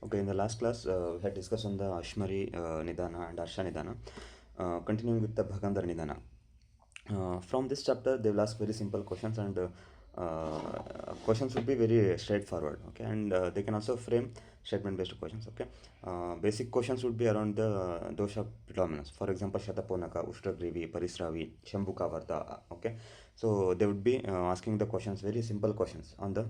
Okay, in the last class, we had discussed on the Ashmari Nidana and Arsha Nidana. Continuing with the Bhagandar Nidana. From this chapter, they will ask very simple questions, and questions would be very straightforward. Okay, and they can also frame statement-based questions. Okay, basic questions would be around the dosha predominance. For example, Shataponaka, Ushtragrivi, Parisravi, Shambhuka Varta. Okay, so they would be asking the questions, very simple questions on the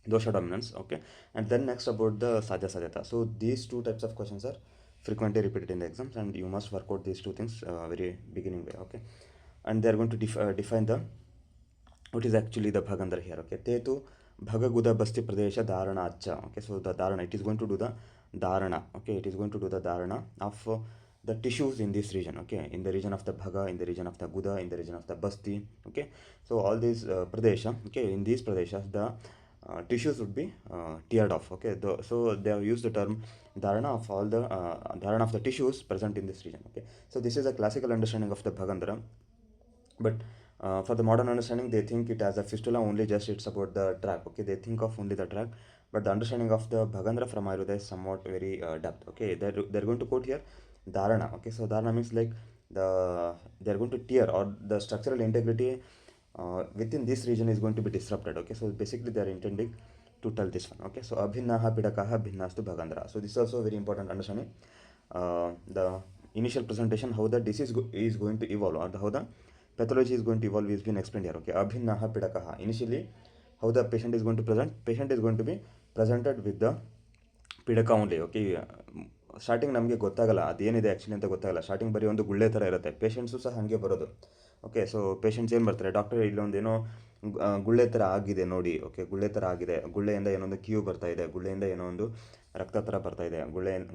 dosha dominance. Okay, and then next about the sadhya sadhyata. So these two types of questions are frequently repeated in the exams, and you must work out these two things very beginning way. Okay, and they are going to define the what is actually the bhagandar here. Okay, tetu bhagaguda basti pradesha dharana acha. Okay, so the dharana, it is going to do the dharana. Okay, it is going to do the dharana of the tissues in this region. Okay, in the region of the bhaga, in the region of the guda, in the region of the basti. Okay, so all these pradesha. Okay, in these pradeshas the tissues would be teared off. Okay, so they have used the term dharana of all the dharana of the tissues present in this region. Okay, so this is a classical understanding of the bhagandara, but for the modern understanding they think it as a fistula only, just it's about the track. Okay, they think of only the track, but the understanding of the bhagandra from ayurveda is somewhat very depth. Okay, they're going to quote here dharana. Okay, so dharana means like they're going to tear, or the structural integrity within this region is going to be disrupted. Okay, so basically they're intending to tell this one. Okay, so abhinnaha pidakaha bhinnastu bhagandra. So this is also very important understanding. The initial presentation, how the disease is going to evolve, or how the pathology is going to evolve, is been explained here. Okay, abhinnaha pidakaha. Initially, how the patient is going to present. Patient is going to be presented with the ಪಿಡಕ only. Okay, starting ನಮಗೆ ಗೊತ್ತಾಗಲ್ಲ ಅದೇನಿದೆ actually ಅಂತ ಗೊತ್ತಾಗಲ್ಲ. Starting ಬರೀ ಒಂದು ಗುಳ್ಳೆ ಥರ ಇರುತ್ತೆ, ಪೇಷಂಟ್ಸು ಸಹ ಹಾಗೆ ಬರೋದು. ಓಕೆ, ಸೊ ಪೇಷಂಟ್ಸ್ ಏನು ಬರ್ತಾರೆ, ಡಾಕ್ಟರ್ ಇಲ್ಲೊಂದೇನೋ ಗುಳ್ಳೆ ಥರ ಆಗಿದೆ ನೋಡಿ. ಓಕೆ, ಗುಳ್ಳೆ ಥರ ಆಗಿದೆ, ಗುಳ್ಳೆಯಿಂದ ಏನೋ ಒಂದು ಕ್ಯೂ ಬರ್ತಾ ಇದೆ, ಗುಳ್ಳೆಯಿಂದ ಏನೋ ಒಂದು ರಕ್ತ ಥರ ಬರ್ತಾ ಇದೆ,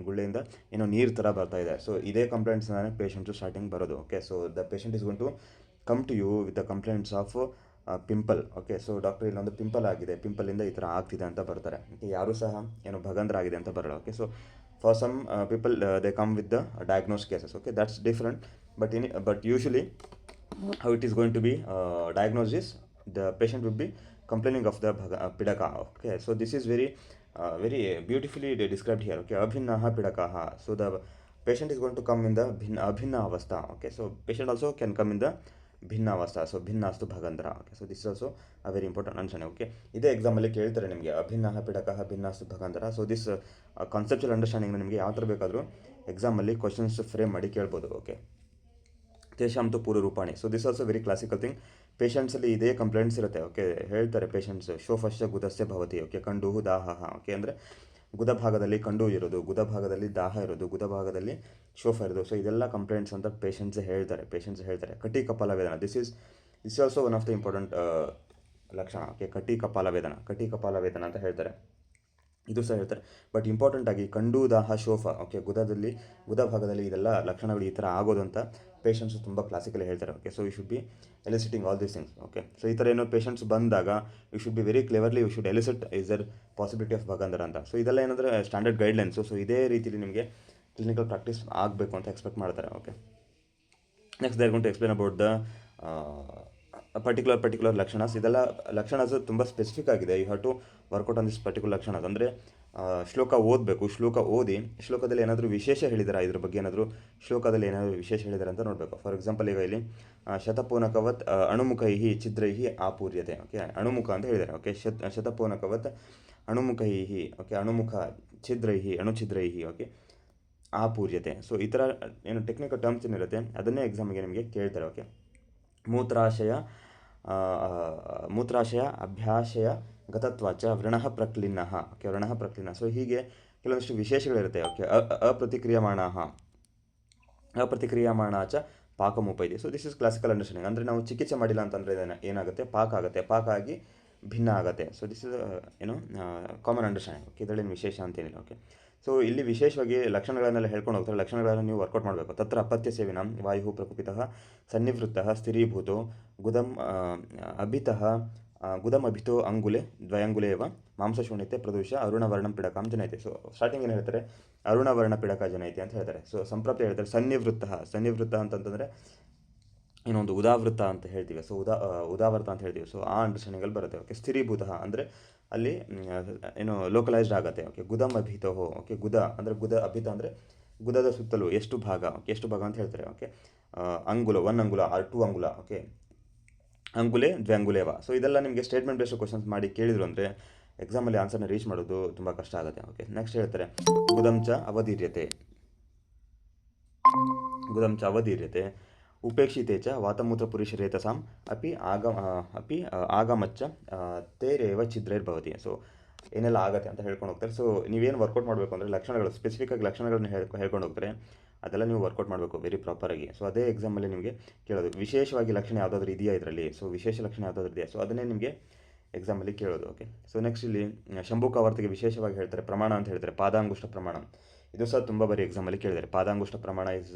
ಗುಳ್ಳೆಯಿಂದ ಏನೋ ನೀರು ಥರ ಬರ್ತಾ ಇದೆ. ಸೊ ಇದೇ ಕಂಪ್ಲೇಂಟ್ಸ್ನೇ ಪೇಷಂಟ್ಸು ಸ್ಟಾರ್ಟಿಂಗ್ ಬರೋದು. Okay, so the patient is gonna to come to you with the complaints of pimple. Okay, so doctor ಇಲ್ಲೊಂದು ಪಿಂಪಲ್ ಆಗಿದೆ, ಪಿಂಪಲಿಂದ ಈ ಥರ ಆಗ್ತಿದೆ ಅಂತ ಬರ್ತಾರೆ. ಓಕೆ, ಯಾರೂ ಸಹ ಏನೋ ಭಗಂದ್ರ ಆಗಿದೆ ಅಂತ ಬರಲ್ಲ. Okay, so for some people they come with the diagnose cases. Okay, that's different, but usually how it is going to be diagnosed is the patient would be complaining of the pidaka. Okay, so this is very beautifully described here. Okay, abhinnaha pidakaha. So the patient is going to come in the abhinna avastha. Okay, so patient also can come in the ಭಿನ್ನ ಅವಸ್ಥಾ. So ಭಿನ್ನಾಸ್ತು ಭಗಂದ್ರ. Okay, so this also a very important understanding. Okay, ಇದೇ ಎಕ್ಸಾಮಲ್ಲಿ ಕೇಳ್ತಾರೆ ನಿಮಗೆ ಅಭಿನ್ನಹ ಪಿಡಕಃ ಭಿನ್ನಾಸ್ತು ಭಗಂದ್ರ. ಸೊ ದಿಸ್ ಕಾನ್ಸೆಪ್ಚುವಲ್ ಅಂಡರ್ಸ್ಟ್ಯಾಂಡಿಂಗ್ ನಿಮಗೆ ಯಾವ ಥರ ಬೇಕಾದರೂ ಎಕ್ಸಾಮಲ್ಲಿ ಕ್ವಶನ್ಸ್ ಫ್ರೇಮ್ ಮಾಡಿ ಕೇಳ್ಬೋದು. ಓಕೆ, ತೇಷಾಂ ತು ಪೂರ್ವರೂಪಾಣಿ. So this also very classical thing. ಪೇಷಂಟ್ಸಲ್ಲಿ ಇದೇ ಕಂಪ್ಲೇಂಟ್ಸ್ ಇರುತ್ತೆ. ಓಕೆ, ಹೇಳ್ತಾರೆ ಪೇಷಂಟ್ಸ್ ಶೋಫಶ್ಚ ಗುದಸ್ಯ ಭವತಿ. ಓಕೆ, ಕಂಡು ದಾಹ. ಓಕೆ, ಅಂದರೆ ಗುದ ಭಾಗದಲ್ಲಿ ಕಂಡು ಇರೋದು, ಗುದ ಭಾಗದಲ್ಲಿ ದಾಹ ಇರೋದು, ಗುದ ಭಾಗದಲ್ಲಿ ಶೋಫ ಇರೋದು. ಸೊ ಇದೆಲ್ಲ ಕಂಪ್ಲೇಂಟ್ಸ್ ಅಂತ ಪೇಷಂಟ್ಸ್ ಹೇಳ್ತಾರೆ. ಕಟಿ ಕಪಾಲ ವೇದನ, this also one of the important ಲಕ್ಷಣ. ಓಕೆ, ಕಟಿ ಕಪಾಲ ವೇದನ ಅಂತ ಹೇಳ್ತಾರೆ, ಇದು ಸಹ ಹೇಳ್ತಾರೆ. ಬಟ್ ಇಂಪಾರ್ಟೆಂಟಾಗಿ ಕಂಡು ದಾಹ ಶೋಫ. ಓಕೆ, ಗುದ ಭಾಗದಲ್ಲಿ ಇದೆಲ್ಲ ಲಕ್ಷಣಗಳು ಈ ಥರ ಆಗೋದು ಅಂತ ಪೇಷಂಟ್ಸ್ ತುಂಬ ಕ್ಲಾಸಿಕಲಿ ಹೇಳ್ತಾರೆ. Okay, so you should be eliciting all these things. Okay, so ಈ ಥರ ಏನೋ ಪೇಷಂಟ್ಸ್ ಬಂದಾಗ you should be very cleverly you should elicit is there possibility of ಭಗಂದರ ಅಂತ. ಸೊ ಇದೆಲ್ಲ ಏನಂದರೆ ಸ್ಟ್ಯಾಂಡರ್ಡ್ ಗೈಡ್ಲೈನ್ಸು. ಸೊ ಇದೇ ರೀತಿಲಿ ನಿಮಗೆ ಕ್ಲಿನಿಕಲ್ ಪ್ರಾಕ್ಟೀಸ್ ಆಗಬೇಕು ಅಂತ ಎಕ್ಸ್ಪೆಕ್ಟ್ ಮಾಡ್ತಾರೆ. Okay, next they are going to explain about the particular ಲಕ್ಷಣಸ್. ಇದೆಲ್ಲ ಲಕ್ಷಣಸ್ ತುಂಬ ಸ್ಪೆಸಿಫಿಕ್ ಆಗಿದೆ. You have to work out on this particular ಲಕ್ಷಣಸ್. ಅಂದರೆ ಶ್ಲೋಕ ಓದಬೇಕು, ಓದಿ ಶ್ಲೋಕದಲ್ಲಿ ಏನಾದರೂ ವಿಶೇಷ ಹೇಳಿದಾರೆ, ಇದ್ರ ಬಗ್ಗೆ ಏನಾದರೂ ಶ್ಲೋಕದಲ್ಲಿ ಏನಾದರೂ ವಿಶೇಷ ಹೇಳಿದಾರೆ ಅಂತ ನೋಡಬೇಕು. ಫಾರ್ ಎಕ್ಸಾಂಪಲ್, ಈಗ ಇಲ್ಲಿ ಶತಪೂನಕವತ್ ಅಣುಮುಖೈಹಿ ಛಿದ್ರೈಹಿ ಆಪೂರ್ಯತೆ. ಓಕೆ, ಅಣುಮುಖ ಅಂತ ಹೇಳಿದ್ದಾರೆ. ಓಕೆ, ಶತಪೂನಕವತ್ ಅಣುಮುಖೈಹಿ. ಓಕೆ, ಅಣುಮುಖ ಛಿದ್ರೈಹಿ, ಅಣುಛಿದ್ರೈಹಿ. ಓಕೆ, ಆಪೂರ್ಯತೆ. ಸೊ ಈ ಥರ ಏನು ಟೆಕ್ನಿಕಲ್ ಟರ್ಮ್ಸ್ ಏನಿರುತ್ತೆ ಅದನ್ನೇ ಎಕ್ಸಾಮಿಗೆ ನಿಮಗೆ ಕೇಳ್ತಾರೆ. ಓಕೆ, ಮೂತ್ರಾಶಯ ಅಭ್ಯಾಶಯ ಗತತ್ವಾಚ ವ್ರಣಃ ಪ್ರಕ್ಲಿನ್ನಃ. ಓಕೆ, ವ್ರಣಃ ಪ್ರಕ್ಲಿನ್ನ. ಸೊ ಹೀಗೆ ಕೆಲವೊಂದಿಷ್ಟು ವಿಶೇಷಗಳಿರುತ್ತೆ. ಓಕೆ, ಅಪ್ರತಿಕ್ರಿಯಮಾಣ ಚ ಪಾಕಮುಪೈದೆ. So this is classical understanding. ಅಂದರೆ ನಾವು ಚಿಕಿತ್ಸೆ ಮಾಡಿಲ್ಲ ಅಂತಂದರೆ ಏನಾಗುತ್ತೆ, ಪಾಕ ಆಗುತ್ತೆ, ಪಾಕ ಆಗಿ ಭಿನ್ನ ಆಗುತ್ತೆ. ಸೊ ದಿಸ್ ಇಸ್ ಏನು ಕಾಮನ್ ಅಂಡರ್ಸ್ಟ್ಯಾಂಡಿಂಗ್. ಓಕೆ, ಇದರಲ್ಲೇನು ವಿಶೇಷ ಅಂತೇನಿಲ್ಲ. ಓಕೆ, ಸೊ ಇಲ್ಲಿ ವಿಶೇಷವಾಗಿ ಲಕ್ಷಣಗಳನ್ನೆಲ್ಲ ಹೇಳ್ಕೊಂಡು ಹೋಗ್ತಾರೆ. ಲಕ್ಷಣಗಳನ್ನು ನೀವು ವರ್ಕೌಟ್ ಮಾಡಬೇಕು. ತತ್ರ ಅಪತ್ಯ ಸೇವಿನ ವಾಯು ಪ್ರಕುಪಿತಃ ಸನ್ನಿವೃತ್ತಃ ಸ್ಥಿರೀಭೂತೋ ಗುದಂ ಅಭಿತಃ ಗುದಮಭಿತೋ ಅಂಗುಲೆ ದ್ವಯಂಗುಲೆ ಎವ ಮಾಂಸಶೂನ್ಯತೆ ಪ್ರದೂಷ ಅರುಣವರ್ಣಂ ಪಿಡಕಾಂ ಜನಯತೆ. ಸೊ ಸ್ಟಾರ್ಟಿಂಗ್ ಏನು ಹೇಳ್ತಾರೆ, ಅರುಣವರ್ಣ ಪಿಡಕ ಜನಯತೆ ಅಂತ ಹೇಳ್ತಾರೆ. ಸೊ ಸಂಪ್ರಾಪ್ತಿ ಹೇಳ್ತಾರೆ ಸನ್ನಿವೃತ್ತ ಅಂತಂತಂದರೆ ಇನ್ನೊಂದು ಉದಾವೃತ ಅಂತ ಹೇಳ್ತೀವಿ. ಸೊ ಉದಾವೃತ ಅಂತ ಹೇಳ್ತೀವಿ. ಸೊ ಆ ಅಂಡರ್ಸ್ಟ್ಯಾಂಡಿಂಗಲ್ಲಿ ಬರುತ್ತೆ. ಓಕೆ, ಸ್ಥಿರೀಭೂತ ಅಂದರೆ ಅಲ್ಲಿ ಏನು ಲೋಕಲೈಸ್ಡ್ ಆಗುತ್ತೆ. ಓಕೆ, ಗುದಮ್ ಅಭಿತೋಹೋ. ಓಕೆ, ಗುದ ಅಂದರೆ ಗುದ, ಅಭಿತ ಅಂದರೆ ಗುದದ ಸುತ್ತಲೂ ಎಷ್ಟು ಭಾಗ. ಓಕೆ, ಎಷ್ಟು ಭಾಗ ಅಂತ ಹೇಳ್ತಾರೆ. ಓಕೆ, ಅಂಗುಲ, 1 ಅಂಗುಲ ಆರ್ 2 ಅಂಗುಲ. ಓಕೆ, ಅಂಗುಲೆ ದ್ವ್ಯಂಗುಲೇವ. ಸೊ ಇದೆಲ್ಲ ನಿಮಗೆ ಸ್ಟೇಟ್ಮೆಂಟ್ ಬೇಸ್ಡ್ ಕ್ವಶನ್ಸ್ ಮಾಡಿ ಕೇಳಿದ್ರು ಅಂದರೆ ಎಕ್ಸಾಮಲ್ಲಿ ಆನ್ಸರ್ನ ರೀಚ್ ಮಾಡೋದು ತುಂಬ ಕಷ್ಟ ಆಗುತ್ತೆ. ಓಕೆ, ನೆಕ್ಸ್ಟ್ ಹೇಳ್ತಾರೆ ಗುದಂಚ ಅವಧೀರ್ಯತೆ. ಗುದಂಚ ಅವಧೀರ್ಯತೆ ಉಪೇಕ್ಷಿತೆ ಚ ವಾತಮೂತ್ರ ಪುರುಷರೇತಸಾಂ ಅಪಿ ಆಗಮಚ್ಚ ತೇರೇವ ಛಿದ್ರೈರ್ಭವತಿ. ಸೊ ಏನೆಲ್ಲ ಆಗುತ್ತೆ ಅಂತ ಹೇಳ್ಕೊಂಡು ಹೋಗ್ತಾರೆ. ಸೊ ನೀವೇನು ವರ್ಕೌಟ್ ಮಾಡಬೇಕು ಅಂದರೆ ಲಕ್ಷಣಗಳು, ಸ್ಪೆಸಿಫಿಕ್ಕಾಗಿ ಲಕ್ಷಣಗಳನ್ನ ಹೇಳ್ಕೊಂಡು ಹೋಗ್ತಾರೆ, ಅದೆಲ್ಲ ನೀವು ವರ್ಕೌಟ್ ಮಾಡಬೇಕು ವೆರಿ ಪ್ರಾಪರಾಗಿ. ಸೊ ಅದೇ ಎಕ್ಸಾಮಲ್ಲಿ ನಿಮಗೆ ಕೇಳೋದು ವಿಶೇಷವಾಗಿ ಲಕ್ಷಣ ಯಾವುದಾದ್ರೂ ಇದೆಯಾ ಇದರಲ್ಲಿ. ಸೊ ವಿಶೇಷ ಲಕ್ಷಣ ಯಾವುದಾದ್ರೂ ಇದೆಯಾ, ಸೊ ಅದನ್ನೇ ನಿಮಗೆ ಎಕ್ಸಾಮಲ್ಲಿ ಕೇಳೋದು. ಓಕೆ, ಸೊ ನೆಕ್ಸ್ಟ್ ಇಲ್ಲಿ ಶಂಭುಕಾವರ್ತಿಗೆ ವಿಶೇಷವಾಗಿ ಹೇಳ್ತಾರೆ ಪ್ರಮಾಣ ಅಂತ ಹೇಳ್ತಾರೆ, ಪಾದಾಂಗುಷ್ಟ ಪ್ರಮಾಣ. ಇದು ಸಹ ತುಂಬ ಬಾರಿ ಎಕ್ಸಾಮಲ್ಲಿ ಕೇಳಿದ್ದಾರೆ. ಪಾದಾಂಗುಷ್ಟ ಪ್ರಮಾಣ is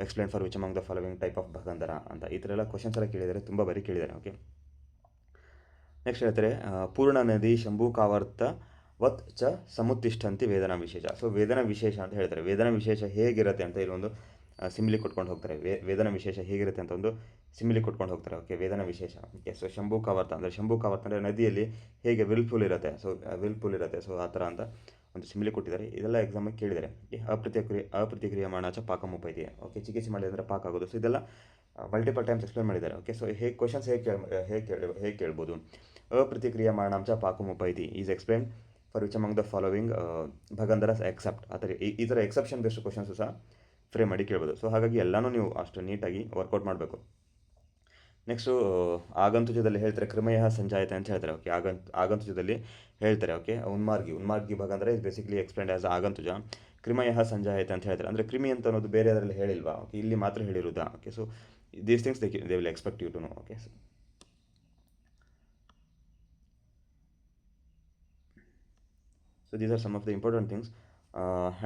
explain for which among the following type of ಭಗಂಧರ ಅಂತ ಈ ಥರ ಎಲ್ಲ ಕ್ವಶನ್ಸ್ ಎಲ್ಲ ಕೇಳಿದ್ದಾರೆ, ತುಂಬ ಬಾರಿ ಕೇಳಿದ್ದಾರೆ. ಓಕೆ, ನೆಕ್ಸ್ಟ್ ಹೇಳ್ತಾರೆ ಪೂರ್ಣ ನದಿ ಶಂಭುಕಾವರ್ತ ವತ್ ಚ ಸಮುತ್ತಿಷ್ಠಂತಿ ವೇದನಾ ವಿಶೇಷ. ಸೊ ವೇದನಾ ವಿಶೇಷ ಅಂತ ಹೇಳ್ತಾರೆ. ವೇದನಾ ವಿಶೇಷ ಹೇಗಿರುತ್ತೆ ಅಂತ ಇಲ್ಲೊಂದು ಸಿಮಿಲಿ ಕೊಟ್ಕೊಂಡು ಹೋಗ್ತಾರೆ. ವೇದನಾ ವಿಶೇಷ ಹೇಗಿರುತ್ತೆ ಅಂತ ಒಂದು ಸಿಮಿಲಿ ಕೊಟ್ಕೊಂಡು ಹೋಗ್ತಾರೆ. ಓಕೆ, ವೇದನಾ ವಿಶೇಷ. ಓಕೆ, ಸೊ ಶಂಭುಕಾವರ್ತ ಅಂದರೆ ಶಂಭುಕಾವರ್ತ ಅಂದರೆ ನದಿಯಲ್ಲಿ ಹೇಗೆ ವಿಲ್ಫುಲ್ ಇರುತ್ತೆ, ಸೊ ವಿಲ್ಫುಲ್ ಇರುತ್ತೆ, ಸೊ ಆ ಥರ ಅಂತ ಒಂದು ಸಿಮಿಲಿ ಕೊಟ್ಟಿದ್ದಾರೆ. ಇದೆಲ್ಲ ಎಕ್ಸಾಮಿಗೆ ಕೇಳಿದ್ದಾರೆ. ಓಕೆ, ಅಪ್ರತಿಕ್ರಿಯಮಾಣ ಚ ಪಾಕಮುಪೈತಿ. ಓಕೆ, ಚಿಕಿತ್ಸೆ ಮಾಡಿದ್ರೆ ಅಂದರೆ ಪಾಕ ಆಗೋದು. ಸೊ ಇದೆಲ್ಲ ಮಲ್ಟಿಪಲ್ ಟೈಮ್ಸ್ ಎಕ್ಸ್ಪ್ಲೇನ್ ಮಾಡಿದ್ದಾರೆ. ಓಕೆ, ಸೊ ಹೇಗೆ ಕ್ವಶನ್ಸ್ ಹೇಗೆ ಕೇಳ್ಬೋದು. ಅಪ್ರತಿಕ್ರಿಯಮಾಣ ಚ ಪಾಕಮುಪೈತಿ is explain for which among the following ಭಗಂಧರಸ್ ಎಕ್ಸೆಪ್ಟ್. ಆ ಥರ ಈ ಥರ ಎಕ್ಸೆಪ್ಷನ್ ಬೇಸ್ಡ್ ಕ್ವಶನ್ಸು ಸಹ ಫ್ರೇಮ್ ಮಾಡಿ ಕೇಳ್ಬೋದು. ಸೊ ಹಾಗಾಗಿ ಎಲ್ಲನೂ ನೀವು ಅಷ್ಟು ನೀಟಾಗಿ ವರ್ಕೌಟ್ ಮಾಡಬೇಕು. ನೆಕ್ಸ್ಟು ಆಗಂತುಜದಲ್ಲಿ ಹೇಳ್ತಾರೆ ಕ್ರಿಮಯ ಸಂಜಾಯತೆ ಅಂತ ಹೇಳ್ತಾರೆ. ಓಕೆ, ಆಗಂತುಜದಲ್ಲಿ ಹೇಳ್ತಾರೆ. ಓಕೆ, ಉನ್ಮಾರ್ಗಿ ಭಗಂಧರ ಇಸ್ ಬೇಸಿಕಲಿ ಎಕ್ಸ್ಪ್ಲೇನ್ಡ್ ಆಸ್ ಆಗಂತುಜ. ಕ್ರಿಮಯ ಸಂಜಾಯತೆ ಅಂತ ಹೇಳ್ತಾರೆ. ಅಂದರೆ ಕ್ರಿಮಿ ಅಂತ ಅನ್ನೋದು ಬೇರೆ ಅದರಲ್ಲಿ ಹೇಳಿಲ್ವಾ. ಓಕೆ, ಇಲ್ಲಿ ಮಾತ್ರ ಹೇಳಿರುವುದಾ. Okay, so these things they will expect you to know. Okay, so these are some of the important things,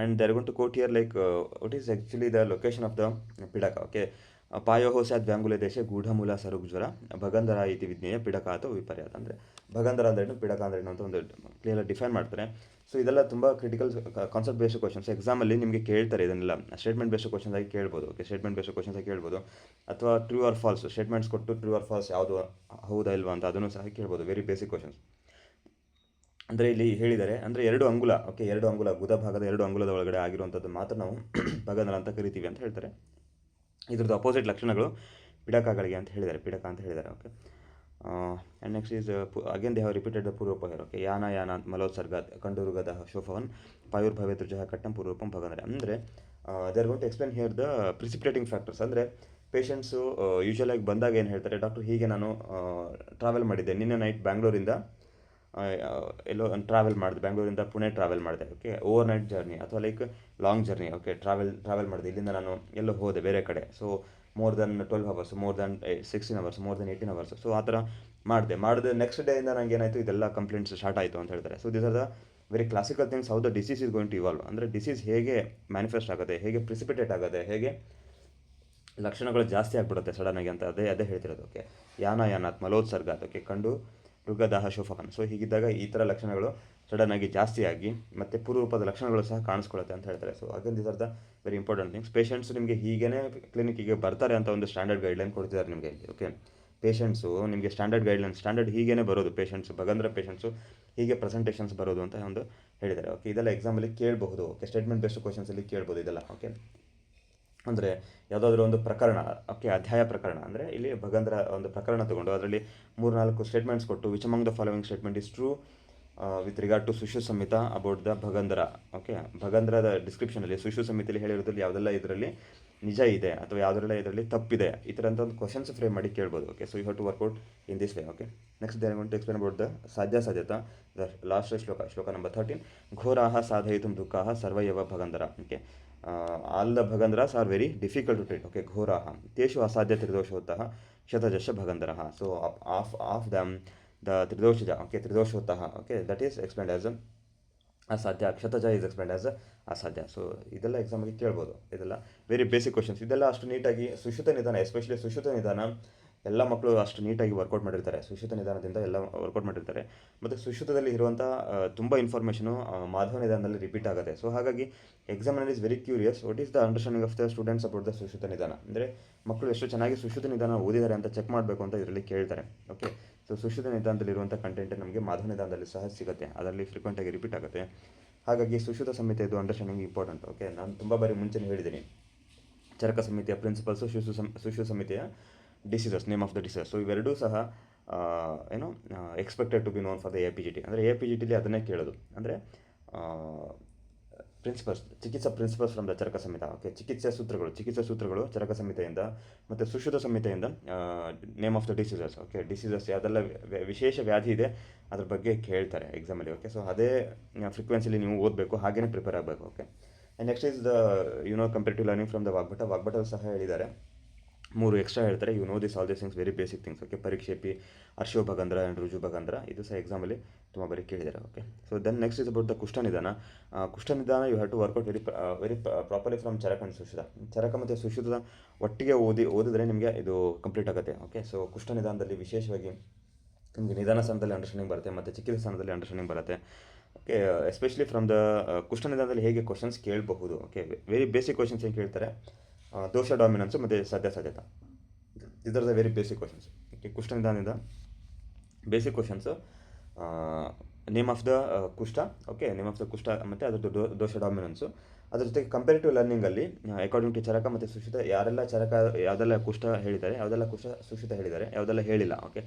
and they're going to quote here like what is actually the location of the pidaka. Okay, ಪಾಯೋಹೋ ಸ್ಯಾತ್ ವ್ಯಾಂಗುಲೆ ದೇಶ ಗೂಢಮೂಲ ಸರುಗ್ಜ್ವರ ಭಗಂಧರ ಇತಿ ವಿಜ್ಞೇಯ ಪಿಡಕ ಅಥವಾ ವಿಪರ್ಯಾತ. ಅಂದರೆ ಭಗಂಧರ ಅಂದ್ರೇನು, ಪಿಡಕ ಅಂದ್ರೇನು ಅಂತ ಒಂದು clear define ಮಾಡ್ತಾರೆ. ಸೊ ಇದೆಲ್ಲ ತುಂಬ ಕ್ರಿಟಿಕಲ್ ಕಾನ್ಸೆಪ್ಟ್ ಬೇಸ್ಡ್ ಕ್ವಶನ್ಸ್ ಎಕ್ಸಾಮಲ್ಲಿ ನಿಮಗೆ ಕೇಳ್ತಾರೆ. ಇದನ್ನೆಲ್ಲ ಸ್ಟೇಟ್ಮೆಂಟ್ ಬೇಸ್ಡ್ ಕ್ವಶನ್ಸ್ ಆಗಿ ಕೇಳ್ಬೋದು. ಓಕೆ, ಸ್ಟೇಟ್ಮೆಂಟ್ ಬೇಸ್ಡ್ ಕ್ವಶನ್ಸ್ ಆಗಿ ಕೇಳ್ಬೋದು, ಅಥವಾ ಟ್ರೂ ಆರ್ ಫಾಲ್ಸ್ ಸ್ಟೇಟ್ಮೆಂಟ್ಸ್ ಕೊಟ್ಟು ಟ್ರೂ ಆರ್ ಫಾಲ್ಸ್ ಯಾವುದು ಹೌದಾ ಇಲ್ವಾ ಅಂತ ಅದನ್ನು ಸಹ ಕೇಳ್ಬೋದು. Very basic questions. ಅಂದರೆ ಇಲ್ಲಿ ಹೇಳಿದ್ದಾರೆ ಅಂದರೆ 2 ಅಂಗುಲ. ಓಕೆ, 2 ಅಂಗುಲ, ಗುದ ಭಾಗದ 2 ಅಂಗುಲದ ಒಳಗಡೆ ಆಗಿರುವಂಥದ್ದು ಮಾತ್ರ ನಾವು ಭಗಂಧರ ಅಂತ ಕರಿತೀವಿ ಅಂತ ಹೇಳ್ತಾರೆ. ಇದ್ರದ್ದು ಅಪೋಸಿಟ್ ಲಕ್ಷಣಗಳು ಪಿಡಕಗಳಿಗೆ ಅಂತ ಹೇಳಿದ್ದಾರೆ, ಪಿಡಕ ಅಂತ ಹೇಳಿದ್ದಾರೆ. Okay, and next is again they have repeated the ಪೂರ್ವಪ ಹಿಯರ್. ಓಕೆ, ಯಾನ ಮಲೋತ್ಸರ್ಗ ಕಂಡುರುಗದ ಶೋಭವನ್ ಪಾಯುರ್ಭವೆ ತೃಜಃ ಕಟ್ಟಂ ಪೂರ್ವಪಂ ಭಗಂಧರ. ಅಂದರೆ they are going to explain here the precipitating factors. ಅಂದರೆ ಪೇಷಂಟ್ಸು ಯೂಶುವಲಾಗಿ ಬಂದಾಗ ಏನು ಹೇಳ್ತಾರೆ, ಡಾಕ್ಟರ್ ಹೀಗೆ ನಾನು ಟ್ರಾವೆಲ್ ಮಾಡಿದ್ದೆ ನಿನ್ನೆ ನೈಟ್ ಬ್ಯಾಂಗ್ಳೂರಿಂದ ಎಲ್ಲೋ ಟ್ರಾವೆಲ್ ಮಾಡಿದೆ, ಬ್ಯಾಂಗ್ಳೂರಿಂದ ಪುಣೆ ಟ್ರಾವೆಲ್ ಮಾಡಿದೆ. ಓಕೆ, ಓವರ್ ನೈಟ್ ಜರ್ನಿ ಅಥವಾ like long journey. Okay, travel ಮಾಡಿದೆ, ಇಲ್ಲಿಂದ ನಾನು ಎಲ್ಲೋ ಹೋದೆ ಬೇರೆ ಕಡೆ. So more than 12 hours, more than 16 hours, more than 18 hours. So ಆ ಥರ ಮಾಡಿದೆ ನೆಕ್ಸ್ಟ್ ಡೇಯಿಂದ ನನಗೆ ಏನಾಯಿತು, ಇದೆಲ್ಲ ಕಂಪ್ಲೇಂಟ್ಸ್ ಸ್ಟಾರ್ಟ್ ಆಯಿತು ಅಂತ ಹೇಳ್ತಾರೆ. So this are the very classical things how the disease is going to evolve. ಅಂದರೆ ಡಿಸೀಸ್ ಹೇಗೆ ಮ್ಯಾನಿಫೆಸ್ಟ್ ಆಗುತ್ತೆ, ಹೇಗೆ ಪ್ರಿಸಿಪಿಟೇಟ್ ಆಗುತ್ತೆ, ಹೇಗೆ ಲಕ್ಷಣಗಳು ಜಾಸ್ತಿ ಆಗಿಬಿಡುತ್ತೆ ಸಡನ್ನಾಗಿ ಅಂತ ಅದೇ ಹೇಳ್ತಿರೋದು. ಓಕೆ, ಯಾನಾತ್ ಮಲೋತ್ಸರ್ಗ. ಓಕೆ, ಕಂಡು ಮೃಗದಾಹ ಶೋಫಕನ್. ಸೊ ಹೀಗಿದ್ದಾಗ ಈ ಥರ ಲಕ್ಷಣಗಳು ಸಡನ್ನಾಗಿ ಜಾಸ್ತಿಯಾಗಿ ಮತ್ತು ಪೂರ್ವರೂಪದ ಲಕ್ಷಣಗಳು ಸಹ ಕಾಣಿಸ್ಕೊಳ್ಳುತ್ತೆ ಅಂತ ಹೇಳ್ತಾರೆ. So again this are the very important things. Patients ನಿಮಗೆ ಹೀಗೇ ಕ್ಲಿನಿಕ್ಕಿಗೆ ಬರ್ತಾರೆ ಅಂತ ಒಂದು ಸ್ಟ್ಯಾಂಡರ್ಡ್ ಗೈಡ್ಲೈನ್ ಕೊಡ್ತಿದ್ದಾರೆ ನಿಮಗೆ. ಓಕೆ, ಪೇಷಂಟ್ಸು ನಿಮಗೆ ಸ್ಟ್ಯಾಂಡರ್ಡ್ ಹೀಗೇ ಬರೋದು, ಭಗಂಧರ ಪೇಷಂಟ್ಸು ಹೀಗೆ ಪ್ರೆಸೆಂಟೇಷನ್ಸ್ ಬರೋದು ಅಂತ ಒಂದು ಹೇಳಿದ್ದಾರೆ. ಓಕೆ, ಇದೆಲ್ಲ ಎಕ್ಸಾಮಲ್ಲಿ ಕೇಳಬಹುದು. ಓಕೆ, ಸ್ಟೇಟ್ಮೆಂಟ್ ಬೇಸ್ಡ್ ಕ್ವಶನ್ಸಲ್ಲಿ ಕೇಳ್ಬೋದು ಇದೆಲ್ಲ. ಓಕೆ, ಅಂದರೆ ಯಾವುದಾದ್ರೂ ಒಂದು ಪ್ರಕರಣ. ಓಕೆ, ಅಧ್ಯಾಯ ಪ್ರಕರಣ ಅಂದರೆ ಇಲ್ಲಿ ಭಗಂಧರ ಒಂದು ಪ್ರಕರಣ ತೊಗೊಂಡು ಅದರಲ್ಲಿ 3-4 ಸ್ಟೇಟ್ಮೆಂಟ್ಸ್ ಕೊಟ್ಟು which among the following statement is true with regard to ಸುಶ್ರು Samhita about the ಭಗಂಧರ. ಓಕೆ, ಭಗಂಧರದ ಡಿಸ್ಕ್ರಿಪ್ಷನಲ್ಲಿ ಸುಶ್ರು ಸಂಹಿತೆಯಲ್ಲಿ ಹೇಳಿರೋದ್ರಲ್ಲಿ ಯಾವುದೆಲ್ಲ ಇದರಲ್ಲಿ ನಿಜ ಇದೆ ಅಥವಾ ಯಾವುದೆಲ್ಲ ಇದರಲ್ಲಿ ತಪ್ಪಿದೆ, ಈ ಥರ ಅಂತ ಒಂದು ಕ್ವಶನ್ಸ್ ಫ್ರೇಮ್ ಮಾಡಿ ಕೇಳ್ಬೋದು. Okay, so you have to work out in this way. Okay, next they are going to explain about the ಸಾಧ್ಯತಾ ದ ಲಾಸ್ಟ್ ಶ್ಲೋಕ ನಂಬರ್ 13. ಘೋರಾಹ ಸಾಧಯಿತುಂ ದುಃಖಾಹ ಸರ್ವಯವ ಭಗಂಧರ. ಓಕೆ, ಆಲ್ ದ ಭಗಂಧರಾಸ್ are very difficult to treat. Okay, ಘೋರಾಹ ತೇಷು ಅಸಾಧ್ಯ ತ್ರಿದೋಷೋತ್ತಃ ಕ್ಷತಜಶ ಭಗಂಧರ. ಸೊ ಆಫ್ ದಮ್ ದ ತ್ರಿದೋಷಜ. ಓಕೆ, ತ್ರಿದೋಷೋತ್ತಃ. Okay, that is explained as ಅಸಾಧ್ಯ. ಕ್ಷತಜ ಈಸ್ ಎಕ್ಸ್ಪ್ಲೇನ್ಡ್ ಆಸ್ ಅಸಾಧ್ಯ. ಸೊ ಇದೆಲ್ಲ ಎಕ್ಸಾಮಿಗೆ ಕೇಳ್ಬೋದು. ಇದೆಲ್ಲ ವೆರಿ ಬೇಸಿಕ್ ಕ್ವಶನ್ಸ್. ಇದೆಲ್ಲ ಅಷ್ಟು ನೀಟಾಗಿ ಸುಶ್ರುತ ನಿಧಾನ, ಎಸ್ಪೆಷಲಿ ಸುಶ್ರುತ ನಿಧಾನ ಎಲ್ಲ ಮಕ್ಕಳು ಅಷ್ಟು ನೀಟಾಗಿ ವರ್ಕೌಟ್ ಮಾಡಿರ್ತಾರೆ. ಸುಶ್ರುತ ನಿಧಾನದಿಂದ ಎಲ್ಲ ವರ್ಕೌಟ್ ಮಾಡಿರ್ತಾರೆ. ಮತ್ತು ಸುಶ್ರುತದಲ್ಲಿ ಇರುವಂಥ ತುಂಬ ಇನ್ಫಾರ್ಮೇಷನು ಮಾಧವ ನಿಧಾನದಲ್ಲಿ ರಿಪೀಟ್ ಆಗುತ್ತೆ. ಸೊ ಹಾಗಾಗಿ examiner is very curious what is the understanding of the students about the Sushruta ನಿಧಾನ. ಅಂದರೆ ಮಕ್ಕಳು ಎಷ್ಟು ಚೆನ್ನಾಗಿ ಸುಶ್ರುತ ನಿಧಾನ ಓದಿದ್ದಾರೆ ಅಂತ ಚೆಕ್ ಮಾಡಬೇಕು ಅಂತ ಇದರಲ್ಲಿ ಕೇಳ್ತಾರೆ. ಓಕೆ, ಸೊ ಸುಶ್ರುತ ನಿಧಾನದಲ್ಲಿರುವಂಥ ಕಂಟೆಂಟ್ ನಮಗೆ ಮಾಧವ ನಿಧಾನದಲ್ಲಿ ಸಹ ಸಿಗುತ್ತೆ, ಅದರಲ್ಲಿ ಫ್ರೀಕ್ವೆಂಟಾಗಿ ರಿಪೀಟ್ ಆಗುತ್ತೆ. ಹಾಗಾಗಿ ಸುಶ್ರುತ ಸಂಹಿತೆ ಇದು ಅಂಡರ್ಸ್ಟ್ಯಾಂಡಿಂಗ್ ಇಂಪಾರ್ಟೆಂಟ್. ಓಕೆ, ನಾನು ತುಂಬ ಬಾರಿ ಮುಂಚೆನೇ ಹೇಳಿದ್ದೀನಿ ಚರಕ ಸಂಹಿತೆಯ ಪ್ರಿನ್ಸಿಪಲ್ಸು, ಸುಶ್ರುತ ಸಂಹಿತೆಯ diseases, name of the diseases. So ಇವೆರಡೂ ಸಹ ಏನು expected to be known for the APGT. ಅಂದರೆ APGTಲಿ ಅದನ್ನೇ ಕೇಳೋದು, ಅಂದರೆ principles from the Charaka Samhita. Okay, ಚಿಕಿತ್ಸೆ ಸೂತ್ರಗಳು ಚರಕ ಸಂಹಿತೆಯಿಂದ ಮತ್ತು ಸುಶ್ರುತ ಸಂಹಿತೆಯಿಂದ name of the diseases. Okay, diseases ಯಾವುದೆಲ್ಲ ವಿಶೇಷ ವ್ಯಾಧಿ ಇದೆ ಅದ್ರ ಬಗ್ಗೆ ಕೇಳ್ತಾರೆ ಎಕ್ಸಾಮಲ್ಲಿ. ಓಕೆ, ಸೊ ಅದೇ ಫ್ರೀಕ್ವೆನ್ಸಿಲಿ ನೀವು ಓದಬೇಕು, ಹಾಗೇ ಪ್ರಿಪೇರ್ ಆಗಬೇಕು. Okay, next is the comparative learning from the Vagbhata ಸಹ ಹೇಳಿದ್ದಾರೆ. 3 ಎಕ್ಸ್ಟ್ರಾ ಹೇಳ್ತಾರೆ. All this things, very basic things. Okay, ಪರೀಕ್ಷೇಪಿ, ಅರ್ಶೋ ಭಗಂದ್ರ ಆ್ಯಂಡ್ ರುಜು ಭಗಂದ್ರ, ಇದು ಸಹ ಎಕ್ಸಾಮಲ್ಲಿ ತುಂಬ ಬಾರಿ ಕೇಳಿದ್ದಾರೆ. Okay, so then next is about the ಕುಷ್ಠನಿಧಾನ. ಕುಷ್ಠನಿಧಾನ you have to work out very properly from Charaka and Sushruta. Charaka ಮತ್ತು ಸುಶ್ರುತ ಒಟ್ಟಿಗೆ ಓದಿದ್ರೆ ನಿಮಗೆ ಇದು ಕಂಪ್ಲೀಟ್ ಆಗುತ್ತೆ. ಓಕೆ, ಸೊ ಕುಷ್ಠನಿಧಾನದಲ್ಲಿ ವಿಶೇಷವಾಗಿ ನಿಮಗೆ ನಿಧಾನ ಸ್ಥಾನದಲ್ಲಿ ಅಂಡರ್ಸ್ಟ್ಯಾಂಡಿಂಗ್ ಬರುತ್ತೆ ಮತ್ತು ಚಿಕಿತ್ಸೆ ಸ್ಥಾನದಲ್ಲಿ ಅಂಡರ್ಸ್ಟ್ಯಾಂಡಿಂಗ್ ಬರುತ್ತೆ. ಓಕೆ, ಎಸ್ಪೆಷಲಿ ಫ್ರಮ್ ದ ಕುಷ್ಠನಿಧಾನದಲ್ಲಿ ಹೇಗೆ ಕ್ವಶನ್ಸ್ ಕೇಳಬಹುದು. ಓಕೆ, ವೆರಿ ಬೇಸಿಕ್ ಕ್ವಶನ್ಸ್ ಏನು ಕೇಳ್ತಾರೆ, ದೋಷ ಡಾಮಿನೆನ್ಸು ಮತ್ತು ಸಾಧ್ಯತಾ, ಇದರ್ the very basic questions. Okay, ಕುಷ್ಠನಿಧಾನದಿಂದ basic questions, name of the ಕುಷ್ಠ. Okay, name of the ಕುಷ್ಠ ಮತ್ತು ಅದರದ್ದು ದೋಷ ಡಾಮಿನೆನ್ಸು. ಅದ್ರ ಜೊತೆಗೆ ಕಂಪೇರಿಟಿವ್ ಲರ್ನಿಂಗಲ್ಲಿ ಅಕಾರ್ಡಿಂಗ್ ಟು ಚರಕ ಮತ್ತು ಸುಶ್ರುತ ಯಾರೆಲ್ಲ ಚರಕ ಯಾವುದೆಲ್ಲ ಕುಷ್ಠ ಹೇಳಿದ್ದಾರೆ, ಯಾವುದೆಲ್ಲ ಕುಷ್ಠ ಸುಶ್ರುತ ಹೇಳಿದ್ದಾರೆ, ಯಾವುದೆಲ್ಲ ಹೇಳಿಲ್ಲ. ಓಕೆ,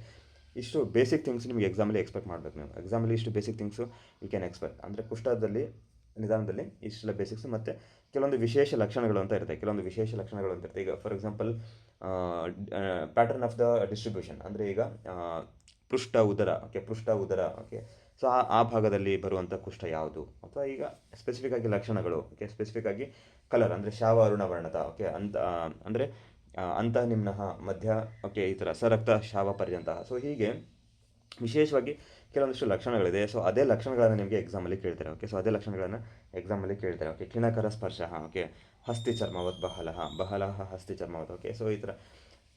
ಇಷ್ಟು ಬೇಸಿಕ್ ಥಿಂಗ್ಸ್ ನಿಮಗೆ ಎಕ್ಸಾಮಲ್ಲಿ ಎಕ್ಸ್ಪೆಕ್ಟ್ ಮಾಡಬೇಕು. ನೀವು ಎಕ್ಸಾಮಲ್ಲಿ ಇಷ್ಟು basic things you can expect. ಅಂದರೆ ಕುಷ್ಠದಲ್ಲಿ ನಿಧಾನದಲ್ಲಿ ಇಷ್ಟೆಲ್ಲ ಬೇಸಿಕ್ಸು ಮತ್ತು ಕೆಲವೊಂದು ವಿಶೇಷ ಲಕ್ಷಣಗಳು ಅಂತ ಇರುತ್ತೆ. ಈಗ for example pattern of the distribution, ಅಂದರೆ ಈಗ ಪೃಷ್ಠ ಉದರ. ಓಕೆ, ಸೊ ಆ ಭಾಗದಲ್ಲಿ ಬರುವಂಥ ಕುಷ್ಠ ಯಾವುದು, ಅಥವಾ ಈಗ ಸ್ಪೆಸಿಫಿಕ್ ಆಗಿ ಲಕ್ಷಣಗಳು. ಓಕೆ, ಸ್ಪೆಸಿಫಿಕ್ ಆಗಿ ಕಲರ್, ಅಂದರೆ ಶಾವ ಅರುಣ ವರ್ಣತ. ಓಕೆ, ಅಂದರೆ ಅಂತಃ ನಿಮ್ನಃ ಮಧ್ಯ. ಓಕೆ, ಈ ಥರ ಸರಕ್ತ ಶಾವ ಪರ್ಯಂತ. ಸೊ ಹೀಗೆ ವಿಶೇಷವಾಗಿ ಕೆಲವೊಂದಿಷ್ಟು ಲಕ್ಷಣಗಳಿದೆ. ಸೊ ಅದೇ ಲಕ್ಷಣಗಳನ್ನು ನಿಮಗೆ ಎಕ್ಸಾಮಲ್ಲಿ ಕೇಳ್ತಾರೆ. ಓಕೆ, ಕಿಣಕರ ಸ್ಪರ್ಶ. ಓಕೆ, ಹಸ್ತಿ ಚರ್ಮವತ್ ಬಹಲಃ ಹಸ್ತಿ ಚರ್ಮವತ್. ಓಕೆ, ಸೊ ಈ ಥರ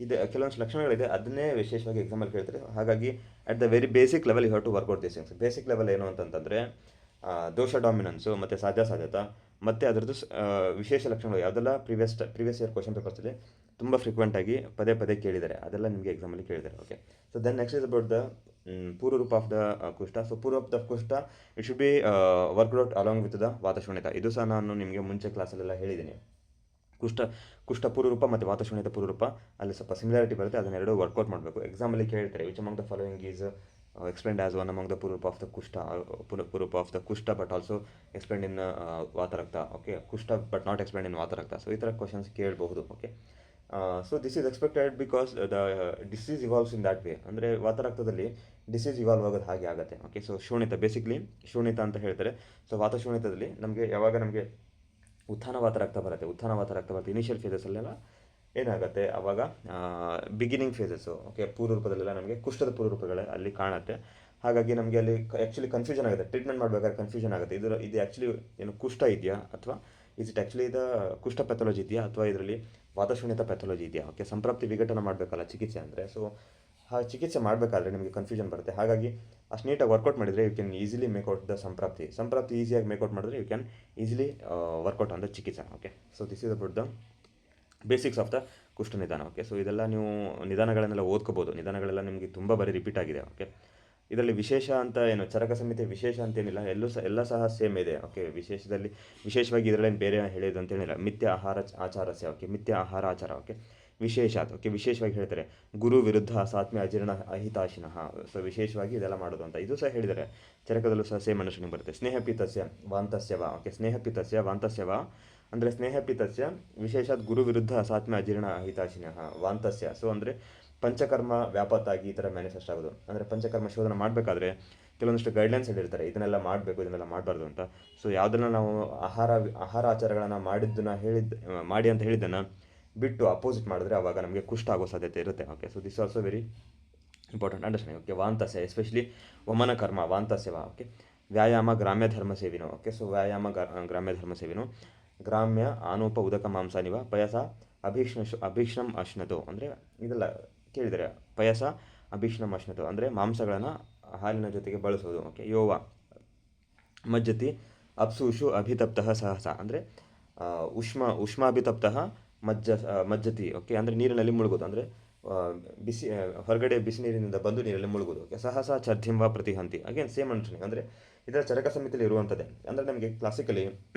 ಇದೆ ಕೆಲವೊಂದು ಲಕ್ಷಣಗಳಿದೆ, ಅದನ್ನೇ ವಿಶೇಷವಾಗಿ ಎಕ್ಸಾಮಲ್ಲಿ ಕೇಳ್ತಾರೆ. ಹಾಗಾಗಿ at the very basic level you have to workout this things. Basic level ಏನು ಅಂತಂತಂದರೆ ದೋಷ ಡಾಮಿನೆನ್ಸು ಮತ್ತು ಸಾಧ್ಯತಾ ಮತ್ತು ಅದರದ್ದು ವಿಶೇಷ ಲಕ್ಷಣಗಳು ಯಾವುದೆಲ್ಲ ಪ್ರೀವಿಯಸ್ ಇಯರ್ ಕ್ವಶನ್ ಪೇಪರ್ಸಲ್ಲಿ ತುಂಬ ಫ್ರೀಕ್ವೆಂಟಾಗಿ ಪದೇ ಕೇಳಿದ್ದಾರೆ, ಅದೆಲ್ಲ ನಿಮಗೆ ಎಕ್ಸಾಮಲ್ಲಿ ಕೇಳಿದ್ದಾರೆ. Okay, so then next is about the ಪೂರ್ವರೂಪ ಆಫ್ ದ ಕುಷ್ಠ. ಸೊ ಪೂರ್ವ ಆಫ್ ದ ಕುಷ್ಠ it should be worked out along with the ವಾತಶೂನ್ಯತ. ಇದು ಸಹ ನಾನು ನಿಮಗೆ ಮುಂಚೆ ಕ್ಲಾಸಲ್ಲೆಲ್ಲ ಹೇಳಿದ್ದೀನಿ. ಕುಷ್ಠ ಪೂರ್ವರೂಪ ಮತ್ತು ವಾತಶೂನ್ಯತ ಪೂರ್ವರೂಪ ಅಲ್ಲಿ ಸ್ವಲ್ಪ ಸಿಮಿಲಾರಿಟಿ ಬರುತ್ತೆ, ಅದನ್ನೆರಡು ವರ್ಕೌಟ್ ಮಾಡಬೇಕು. ಎಕ್ಸಾಮಲ್ಲಿ ಕೇಳ್ತಾರೆ which among the following is explained as one among the purva of the kushta but also explained in vatarakta. Okay, kushta but not explained in vatarakta. So ಈ ಥರ ಕ್ವಶನ್ಸ್ ಕೇಳಬಹುದು. Okay, so this is expected because the disease evolves in that way. ಅಂದರೆ ವಾತರಕ್ತದಲ್ಲಿ disease evolve ಆಗೋದು ಹಾಗೆ ಆಗುತ್ತೆ. Okay, so ಶೂನ್ಯತ basically ಶೂನ್ಯತ ಅಂತ ಹೇಳ್ತಾರೆ. ಸೊ ವಾತಶೂನ್ಯತದಲ್ಲಿ ಯಾವಾಗ ನಮಗೆ ಉತ್ಥಾನ ವಾತರಕ್ತ ಬರುತ್ತೆ ಇನಿಷಿಯಲ್ ಫೇಸಸ್ಸಲ್ಲೆಲ್ಲ ಏನಾಗುತ್ತೆ ಆವಾಗ ಬಿಗಿನಿಂಗ್ ಫೇಸಸ್ಸು. ಓಕೆ, ಪೂರ್ವರೂಪದಲ್ಲೆಲ್ಲ ನಮಗೆ ಕುಷ್ಠದ ಪೂರ್ವರೂಪಗಳೇ ಅಲ್ಲಿ ಕಾಣುತ್ತೆ. ಹಾಗಾಗಿ ನಮಗೆ ಅಲ್ಲಿ ಆ್ಯಕ್ಚುಲಿ ಕನ್ಫ್ಯೂಷನ್ ಆಗುತ್ತೆ, ಟ್ರೀಟ್ಮೆಂಟ್ ಮಾಡಬೇಕಾದ್ರೆ ಕನ್ಫ್ಯೂಷನ್ ಆಗುತ್ತೆ. ಇದು ಆ್ಯಕ್ಚುಲಿ ಏನು ಕುಷ್ಠ ಇದೆಯಾ, ಅಥವಾ ಇಸ್ ಇಟ್ ಆ್ಯಕ್ಚುಲಿ ಕುಷ್ಠ ಪ್ಯಾಥಾಲಜಿ ಇದೆಯಾ, ಅಥವಾ ಇದರಲ್ಲಿ ವಾತಶೂನ್ಯತ ಪ್ಯಾಥಾಲಜಿ ಇದೆಯಾ. ಓಕೆ, ಸಂಪ್ರಾಪ್ತಿ ವಿಘಟನ ಮಾಡಬೇಕಲ್ಲ ಚಿಕಿತ್ಸೆ ಅಂದರೆ. ಸೊ ಆ ಚಿಕಿತ್ಸೆ ಮಾಡಬೇಕಾದ್ರೆ ನಿಮಗೆ ಕನ್ಫ್ಯೂಷನ್ ಬರುತ್ತೆ. ಹಾಗಾಗಿ ಅಷ್ಟು ನೀಟಾಗಿ ವರ್ಕೌಟ್ ಮಾಡಿದರೆ you can easily make out the ಸಂಪ್ರಾಪ್ತಿ ಈಸಿಯಾಗಿ ಮೇಕ್ಔಟ್ ಮಾಡಿದ್ರೆ you can easily work out on the ಚಿಕಿತ್ಸೆ. Okay, so this is about the basics of the ಕುಷ್ಠ ನಿಧಾನ. ಓಕೆ, ಸೊ ಇದೆಲ್ಲ ನೀವು ನಿಧಾನಗಳನ್ನೆಲ್ಲ ಓದ್ಕೋಬೋದು. ನಿಧಾನಗಳೆಲ್ಲ ನಿಮಗೆ ತುಂಬ ಬಾರಿ ರಿಪೀಟ್ ಆಗಿದೆ. ಓಕೆ, ಇದರಲ್ಲಿ ವಿಶೇಷ ಅಂತ ಏನು ಚರಕ ಸಂಹಿತೆ ವಿಶೇಷ ಅಂತೇನಿಲ್ಲ, ಎಲ್ಲ ಸಹ ಸೇಮ್ ಇದೆ. ಓಕೆ, ವಿಶೇಷವಾಗಿ ಇದರಲ್ಲೇನು ಬೇರೆ ಹೇಳಿದ್ದು ಅಂತೇನಿಲ್ಲ. ಮಿಥ್ಯ ಆಹಾರ ಆಚಾರಸ್ಯ. ಓಕೆ, ಮಿಥ್ಯ ಆಹಾರ ಆಚಾರ. ಓಕೆ, ವಿಶೇಷಾತ್. ಓಕೆ, ವಿಶೇಷವಾಗಿ ಹೇಳ್ತಾರೆ ಗುರು ವಿರುದ್ಧ ಸಾತ್ಮ್ಯ ಅಜೀರ್ಣ ಅಹಿತಾಶಿನಃ. ಸೊ ವಿಶೇಷವಾಗಿ ಇದೆಲ್ಲ ಮಾಡೋದು ಅಂತ ಇದು ಸಹ ಹೇಳಿದ್ದಾರೆ. ಚರಕದಲ್ಲೂ ಸಹ ಸೇಮ್ ಅಂಡರ್ಸ್ಟ್ಯಾಂಡಿಂಗ್ ಬರುತ್ತೆ. ಸ್ನೇಹಪಿತಸ್ಯ ವಾಂತಸ್ಯವ. ಓಕೆ, ಸ್ನೇಹಪಿತಸ್ಯ ವಾಂತಸ್ಯವ ಅಂದರೆ ಸ್ನೇಹಪಿತಸ್ಯ ವಿಶೇಷಾತ್ ಗುರು ವಿರುದ್ಧ ಸಾತ್ಮ್ಯ ಅಜೀರ್ಣ ಅಹಿತಾಶಿನಃ ವಾಂತಸ್ಯ. ಸೊ ಅಂದರೆ ಪಂಚಕರ್ಮ ವ್ಯಾಪತ್ತಾಗಿ ಈ ಥರ ಮ್ಯಾನಿಫೆಸ್ಟ್ ಆಗೋದು. ಅಂದರೆ ಪಂಚಕರ್ಮ ಶೋಧನ ಮಾಡಬೇಕಾದ್ರೆ ಕೆಲವೊಂದಿಷ್ಟು ಗೈಡ್ಲೈನ್ಸ್ ಹೇಳಿರ್ತಾರೆ, ಇದನ್ನೆಲ್ಲ ಮಾಡಬೇಕು, ಇದನ್ನೆಲ್ಲ ಮಾಡಬಾರ್ದು ಅಂತ. ಸೊ ಯಾವುದನ್ನು ನಾವು ಆಹಾರ ಆಚಾರಗಳನ್ನು ಮಾಡಿ ಅಂತ ಹೇಳಿದ್ದನ್ನು ಬಿಟ್ಟು ಅಪೋಸಿಟ್ ಮಾಡಿದ್ರೆ ಆವಾಗ ನಮಗೆ ಕುಷ್ಠ ಆಗೋ ಸಾಧ್ಯತೆ ಇರುತ್ತೆ. Okay, so this also very important understanding. Okay, ವಾಂತಸ್ಯ ಎಸ್ಪೆಷಲಿ ವಮನ ಕರ್ಮ ವಾಂತಸ್ಯವ. ಓಕೆ, ವ್ಯಾಯಾಮ ಗ್ರಾಮ್ಯ ಧರ್ಮ ಸೇವಿನೋ. ಓಕೆ, ಸೊ ವ್ಯಾಯಾಮ ಗ್ರಾಮ್ಯ ಧರ್ಮ ಸೇವಿನೋ. ಗ್ರಾಮ್ಯ ಆನೂಪ ಉದಕ ಮಾಂಸಾನಿವ ಪಯಸ ಅಭೀಕ್ಷ್ಣಂ ಅಶ್ನತು. ಅಂದರೆ ಇದೆಲ್ಲ ಕೇಳಿದರೆ ಪಯಸ ಅಭೀಕ್ಷ್ಣಂ ಅಶ್ನತು ಅಂದರೆ ಮಾಂಸಗಳನ್ನು ಹಾಲಿನ ಜೊತೆಗೆ ಬಳಸೋದು. ಓಕೆ, ಯೋವ ಮಜ್ಜತಿ ಅಪ್ಸೂಷು ಅಭಿತಪ್ತಃ ಸಹಸ ಅಂದರೆ ಉಷ್ಮಾಭಿತಪ್ತಃ ಮಜ್ಜತಿ. ಓಕೆ, ಅಂದರೆ ನೀರಿನಲ್ಲಿ ಮುಳುಗೋದು. ಅಂದರೆ ಬಿಸಿ ಹೊರಗಡೆ ಬಿಸಿ ನೀರಿನಿಂದ ಬಂದು ನೀರಲ್ಲಿ ಮುಳುಗೋದು. ಓಕೆ, ಸಹಸಾ ಛರ್ಧಿಂವ ಪ್ರತಿಹಂತಿ ಅಗೇನ್ ಸೇಮ್ ಅಂಡರ್ಸ್ಟ್ಯಾಂಡಿಂಗ್. ಅಂದರೆ ಇದರ ಚರಕ ಸಮಿತಿಯಲ್ಲಿ ಇರುವಂಥದ್ದೇ. ಅಂದರೆ ನಮಗೆ ಕ್ಲಾಸಿಕಲಿ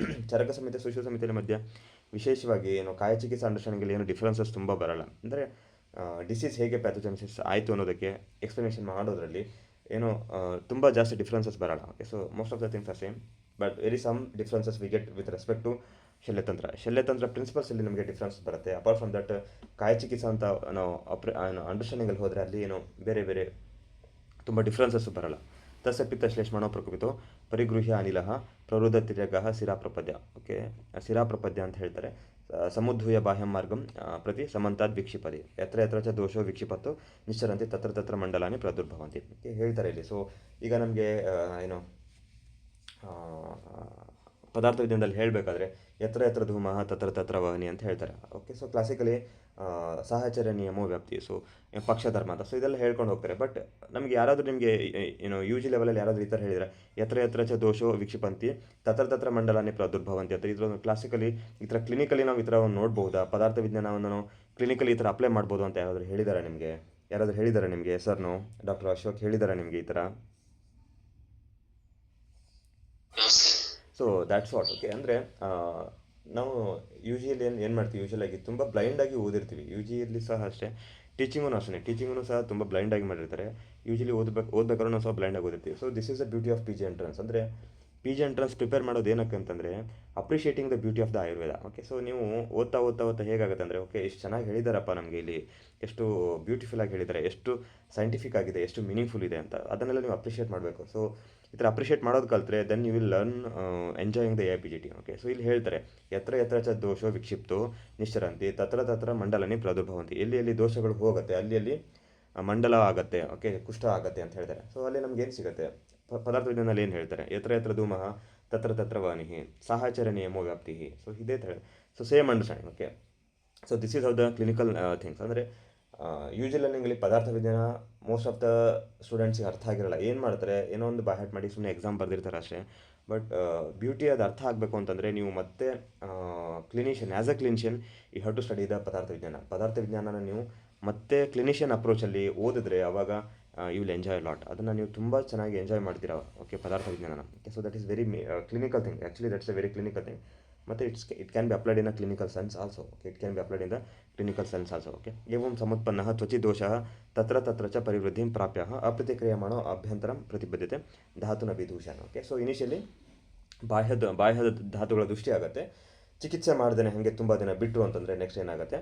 ಚರಕ ಸಮಿತಿ ಸುಶ್ರು ಸಮಿತಿಯ ಮಧ್ಯ ವಿಶೇಷವಾಗಿ ಏನು ಕಾಯ ಚಿಕಿತ್ಸಾ ಅಂಡರ್ಸ್ಟ್ಯಾಂಡಿಂಗಲ್ಲಿ ಏನು ಡಿಫ್ರೆನ್ಸಸ್ ತುಂಬ ಬರಲ್ಲ. ಅಂದರೆ ಡಿಸೀಸ್ ಹೇಗೆ ಪ್ಯಾಥೋಜೆನಿಸಿಸ್ ಆಯಿತು ಅನ್ನೋದಕ್ಕೆ ಎಕ್ಸ್ಪ್ಲನೇಷನ್ ಮಾಡೋದ್ರಲ್ಲಿ ಏನು ತುಂಬ ಜಾಸ್ತಿ ಡಿಫ್ರೆನ್ಸಸ್ ಬರಲ್ಲ. Okay, so most of the things are same, but very some differences we get with respect to ಶಲ್ಯತಂತ್ರ ಪ್ರಿನ್ಸಿಪಲ್ಸಲ್ಲಿ ನಮಗೆ ಡಿಫ್ರೆನ್ಸ್ ಬರುತ್ತೆ. ಅಪಾರ್ಟ್ ಫ್ರಮ್ ದಟ್ ಕಾಯ ಚಿಕಿತ್ಸಾ ಅಂತ ನಾವು ಅಂಡರ್ಸ್ಟ್ಯಾಂಡಿಂಗಲ್ಲಿ ಹೋದರೆ ಅಲ್ಲಿ ಏನು ಬೇರೆ ಬೇರೆ ತುಂಬ ಡಿಫ್ರೆನ್ಸಸ್ ಬರಲ್ಲ. ತಸ್ಯ ಪಿತ್ತ ಶ್ಲೇಷ್ಮಣೋ ಪ್ರಕುಪಿತೋ ಪರಿಗೃಹ್ಯ ಅನಿಲ ಪ್ರವೃದ್ಧತಿರ್ಯಗಃ ಶಿರಾಪ್ರಪದ್ಯ. ಓಕೆ, ಶಿರಾಪ್ರಪದ್ಯ ಅಂತ ಹೇಳ್ತಾರೆ. ಸಮುದ್ಧೂಯ ಬಾಹ್ಯಂ ಮಾರ್ಗಂ ಪ್ರತಿ ಸಮಂತಾದ್ ವಿಕ್ಷಿಪದಿ ಯತ್ರ ಯತ್ರ ಚ ದೋಷೋ ವಿಕ್ಷಿಪತ್ತು ನಿಶ್ಚರಂತಿ ತತ್ರ ತತ್ರ ಮಂಡಲಾನಿ ಪ್ರಾದುರ್ಭವಂತಿ ಹೇಳ್ತಾರೆ ಇಲ್ಲಿ. ಸೊ ಈಗ ನಮಗೆ ಏನು ಪದಾರ್ಥ ವಿಜ್ಞಾನದಲ್ಲಿ ಹೇಳಬೇಕಾದ್ರೆ ಯತ್ರ ಯತ್ರ ಧೂಮಃ ತತ್ರ ತತ್ರ ವಹನಿ ಅಂತ ಹೇಳ್ತಾರೆ. ಓಕೆ, ಸೊ ಕ್ಲಾಸಿಕಲಿ ಸಾಹಚರ್ಯ ನಿಯಮೋ ವ್ಯಾಪ್ತಿ, ಸೊ ಪಕ್ಷಧರ್ಮ ಅಂತ, ಸೊ ಇದೆಲ್ಲ ಹೇಳ್ಕೊಂಡು ಹೋಗ್ತಾರೆ. ಬಟ್ ನಮಗೆ ಯಾರಾದರೂ ನಿಮಗೆ ಏನು ಯು ಜಿ ಲೆವೆಲಲ್ಲಿ ಯಾರಾದರೂ ಈ ಥರ ಹೇಳಿದರೆ ಯತ್ರ ಯತ್ರ ಚ ದೋಷೋ ವಿಕ್ಷಿಪಂತಿ ತತ್ರ ತತ್ರ ಮಂಡಲಾನಿ ಪ್ರಾದುರ್ಭವಂತಿ ಅಂತ, ಇದ್ರ ಕ್ಲಾಸಿಕಲಿ ಈ ಥರ ಕ್ಲಿನಿಕಲಿ ನಾವು ಈ ಥರ ನೋಡ್ಬೋದಾ, ಪದಾರ್ಥ ವಿಜ್ಞಾನವನ್ನು ನಾವು ಕ್ಲಿನಿಕಲಿ ಈ ಥರ ಅಪ್ಲೈ ಮಾಡ್ಬೋದು ಅಂತ ಯಾರಾದರೂ ಹೇಳಿದ್ದಾರೆ ನಿಮಗೆ ಸರ್ನು ಡಾಕ್ಟರ್ ಅಶೋಕ್ ಹೇಳಿದ್ದಾರೆ ನಿಮಗೆ ಈ ಥರ? So that's what. ಓಕೆ, ಅಂದರೆ ನಾವು ಯು ಜಿಯಲ್ಲಿ ಏನು ಮಾಡ್ತೀವಿ, ಯೂಶಲಾಗಿ ತುಂಬ ಬ್ಲೈಂಡಾಗಿ ಓದಿರ್ತೀವಿ. ಯು ಜಿಯಲ್ಲಿ ಸಹ ಅಷ್ಟೇ, ಟೀಚಿಂಗೂ ಸಹ ತುಂಬ ಬ್ಲೈಂಡಾಗಿ ಮಾಡಿರ್ತಾರೆ. ಯೂಶಲಿ ಓದಬೇಕಾದ್ರೂ ನಾವು ಸಹ ಬ್ಲೈಂಡಾಗಿ ಓದಿರ್ತೀವಿ. So this is the beauty of P G entrance. ಅಂದರೆ ಪಿ ಜಿ ಎಂಟ್ರೆನ್ಸ್ ಪ್ರಿಪೇರ್ ಮಾಡೋದು ಏನಕ್ಕೆ ಅಂತಂದರೆ appreciating the beauty of the Ayurveda. Okay, so ನೀವು ಓದ್ತಾ ಹೇಗಾಗುತ್ತೆ ಅಂದರೆ ಓಕೆ ಎಷ್ಟು ಚೆನ್ನಾಗಿ ಹೇಳಿದಾರಪ್ಪ ನಮಗೆ ಇಲ್ಲಿ, ಎಷ್ಟು ಬ್ಯೂಟಿಫುಲ್ ಆಗಿ ಹೇಳಿದ್ದಾರೆ, ಎಷ್ಟು ಸೈಂಟಿಫಿಕ್ ಆಗಿದೆ, ಎಷ್ಟು ಮೀನಿಂಗ್ಫುಲ್ ಇದೆ ಅಂತ, ಅದನ್ನೆಲ್ಲ ನೀವು ಅಪ್ರಿಷಿಯೇಟ್ ಮಾಡಬೇಕು. ಸೊ ಈ ಥರ ಅಪ್ರಿಷಿಯೇಟ್ ಮಾಡೋದು ಕಲ್ತ್ರೆ then you will learn enjoying the A P G T. Okay, so ಇಲ್ಲಿ ಹೇಳ್ತಾರೆ ಯತ್ರ ಯತ್ರ ಚ ದೋಷೋ ವಿಕ್ಷಿಪ್ತೋ ನಿಶ್ಚರಂತಿ ತತ್ರ ತತ್ರ ಮಂಡಲನಿ ಪ್ರಾದುರ್ಭವಂತಿ. ಎಲ್ಲಿ ದೋಷಗಳು ಹೋಗುತ್ತೆ ಅಲ್ಲಿ ಮಂಡಲ ಆಗುತ್ತೆ. ಓಕೆ, ಕುಷ್ಠ ಆಗುತ್ತೆ ಅಂತ ಹೇಳ್ತಾರೆ. ಸೊ ಅಲ್ಲಿ ನಮ್ಗೆ ಏನು ಸಿಗುತ್ತೆ, ಪದಾರ್ಥ ವಿಜ್ಞಾನದಲ್ಲಿ ಏನು ಹೇಳ್ತಾರೆ, ಯತ್ರ ಯತ್ರ ಧೂಮಃ ತತ್ರ ತತ್ರ ವಾನಿಹಿ ಸಾಹಚರ್ಯ ನಿಯಮೋ ವ್ಯಾಪ್ತಿ. ಸೊ ಇದೇ ಥರ, so same understanding. Okay, so this is how the clinical things. ಅಂದರೆ ಯೂಶಲಿ ಲರ್ನಿಂಗಲ್ಲಿ ಪದಾರ್ಥ ವಿಜ್ಞಾನ ಮೋಸ್ಟ್ ಆಫ್ ದ ಸ್ಟೂಡೆಂಟ್ಸಿಗೆ ಅರ್ಥ ಆಗಿರಲ್ಲ. ಏನು ಮಾಡ್ತಾರೆ, ಏನೋ ಒಂದು ಬಾಹ್ಯಾಟ್ ಮಾಡಿ ಸುಮ್ಮನೆ ಎಕ್ಸಾಮ್ ಬರೆದಿರ್ತಾರೆ ಅಷ್ಟೇ. ಬಟ್ ಬ್ಯೂಟಿ ಅದು ಅರ್ಥ ಆಗಬೇಕು ಅಂತಂದರೆ ನೀವು ಮತ್ತೆ clinician as a clinician you have to study the ಪದಾರ್ಥ ವಿಜ್ಞಾನನ ನೀವು ಮತ್ತೆ ಕ್ಲಿನಿಷಿಯನ್ ಅಪ್ರೋಚಲ್ಲಿ ಓದಿದ್ರೆ ಅವಾಗ ಯು ವಿಲ್ ಎಂಜಾಯ್ ಲಾಟ್. ಅದನ್ನು ನೀವು ತುಂಬ ಚೆನ್ನಾಗಿ ಎಂಜಾಯ್ ಮಾಡ್ತೀರಾ. ಓಕೆ, ಪದಾರ್ಥ ವಿಜ್ಞಾನ. Okay, so that is very clinical thing. Actually that's a very clinical thing. ಮತ್ತು it can be applied in a clinical sense also. Okay, it can be applied in the clinical sense also. Okay, ಏವಂ ಸಮುತ್ಪನ್ನಃ ತ್ವಚಿ ದೋಷಃ ತತ್ರ ತತ್ರ ಚ ಪರಿವೃದ್ಧಿಂ ಪ್ರಾಪ್ಯ ಅಪ್ರತಿಕ್ರಿಯಮಾಣೋ ಅಭ್ಯಂತರಂ ಪ್ರತಿಬದ್ಧತೆ ಧಾತುನ ವಿದೂಷಣ. ಓಕೆ, ಸೊ ಇನಿಷಿಯಲಿ ಬಾಹ್ಯದ ಧಾತುಗಳ ದೃಷ್ಟಿ ಆಗುತ್ತೆ. ಚಿಕಿತ್ಸೆ ಮಾಡ್ದೇನೆ ಹಾಗೆ ತುಂಬ ದಿನ ಬಿಟ್ಟರು ಅಂತಂದರೆ ನೆಕ್ಸ್ಟ್ ಏನಾಗುತ್ತೆ,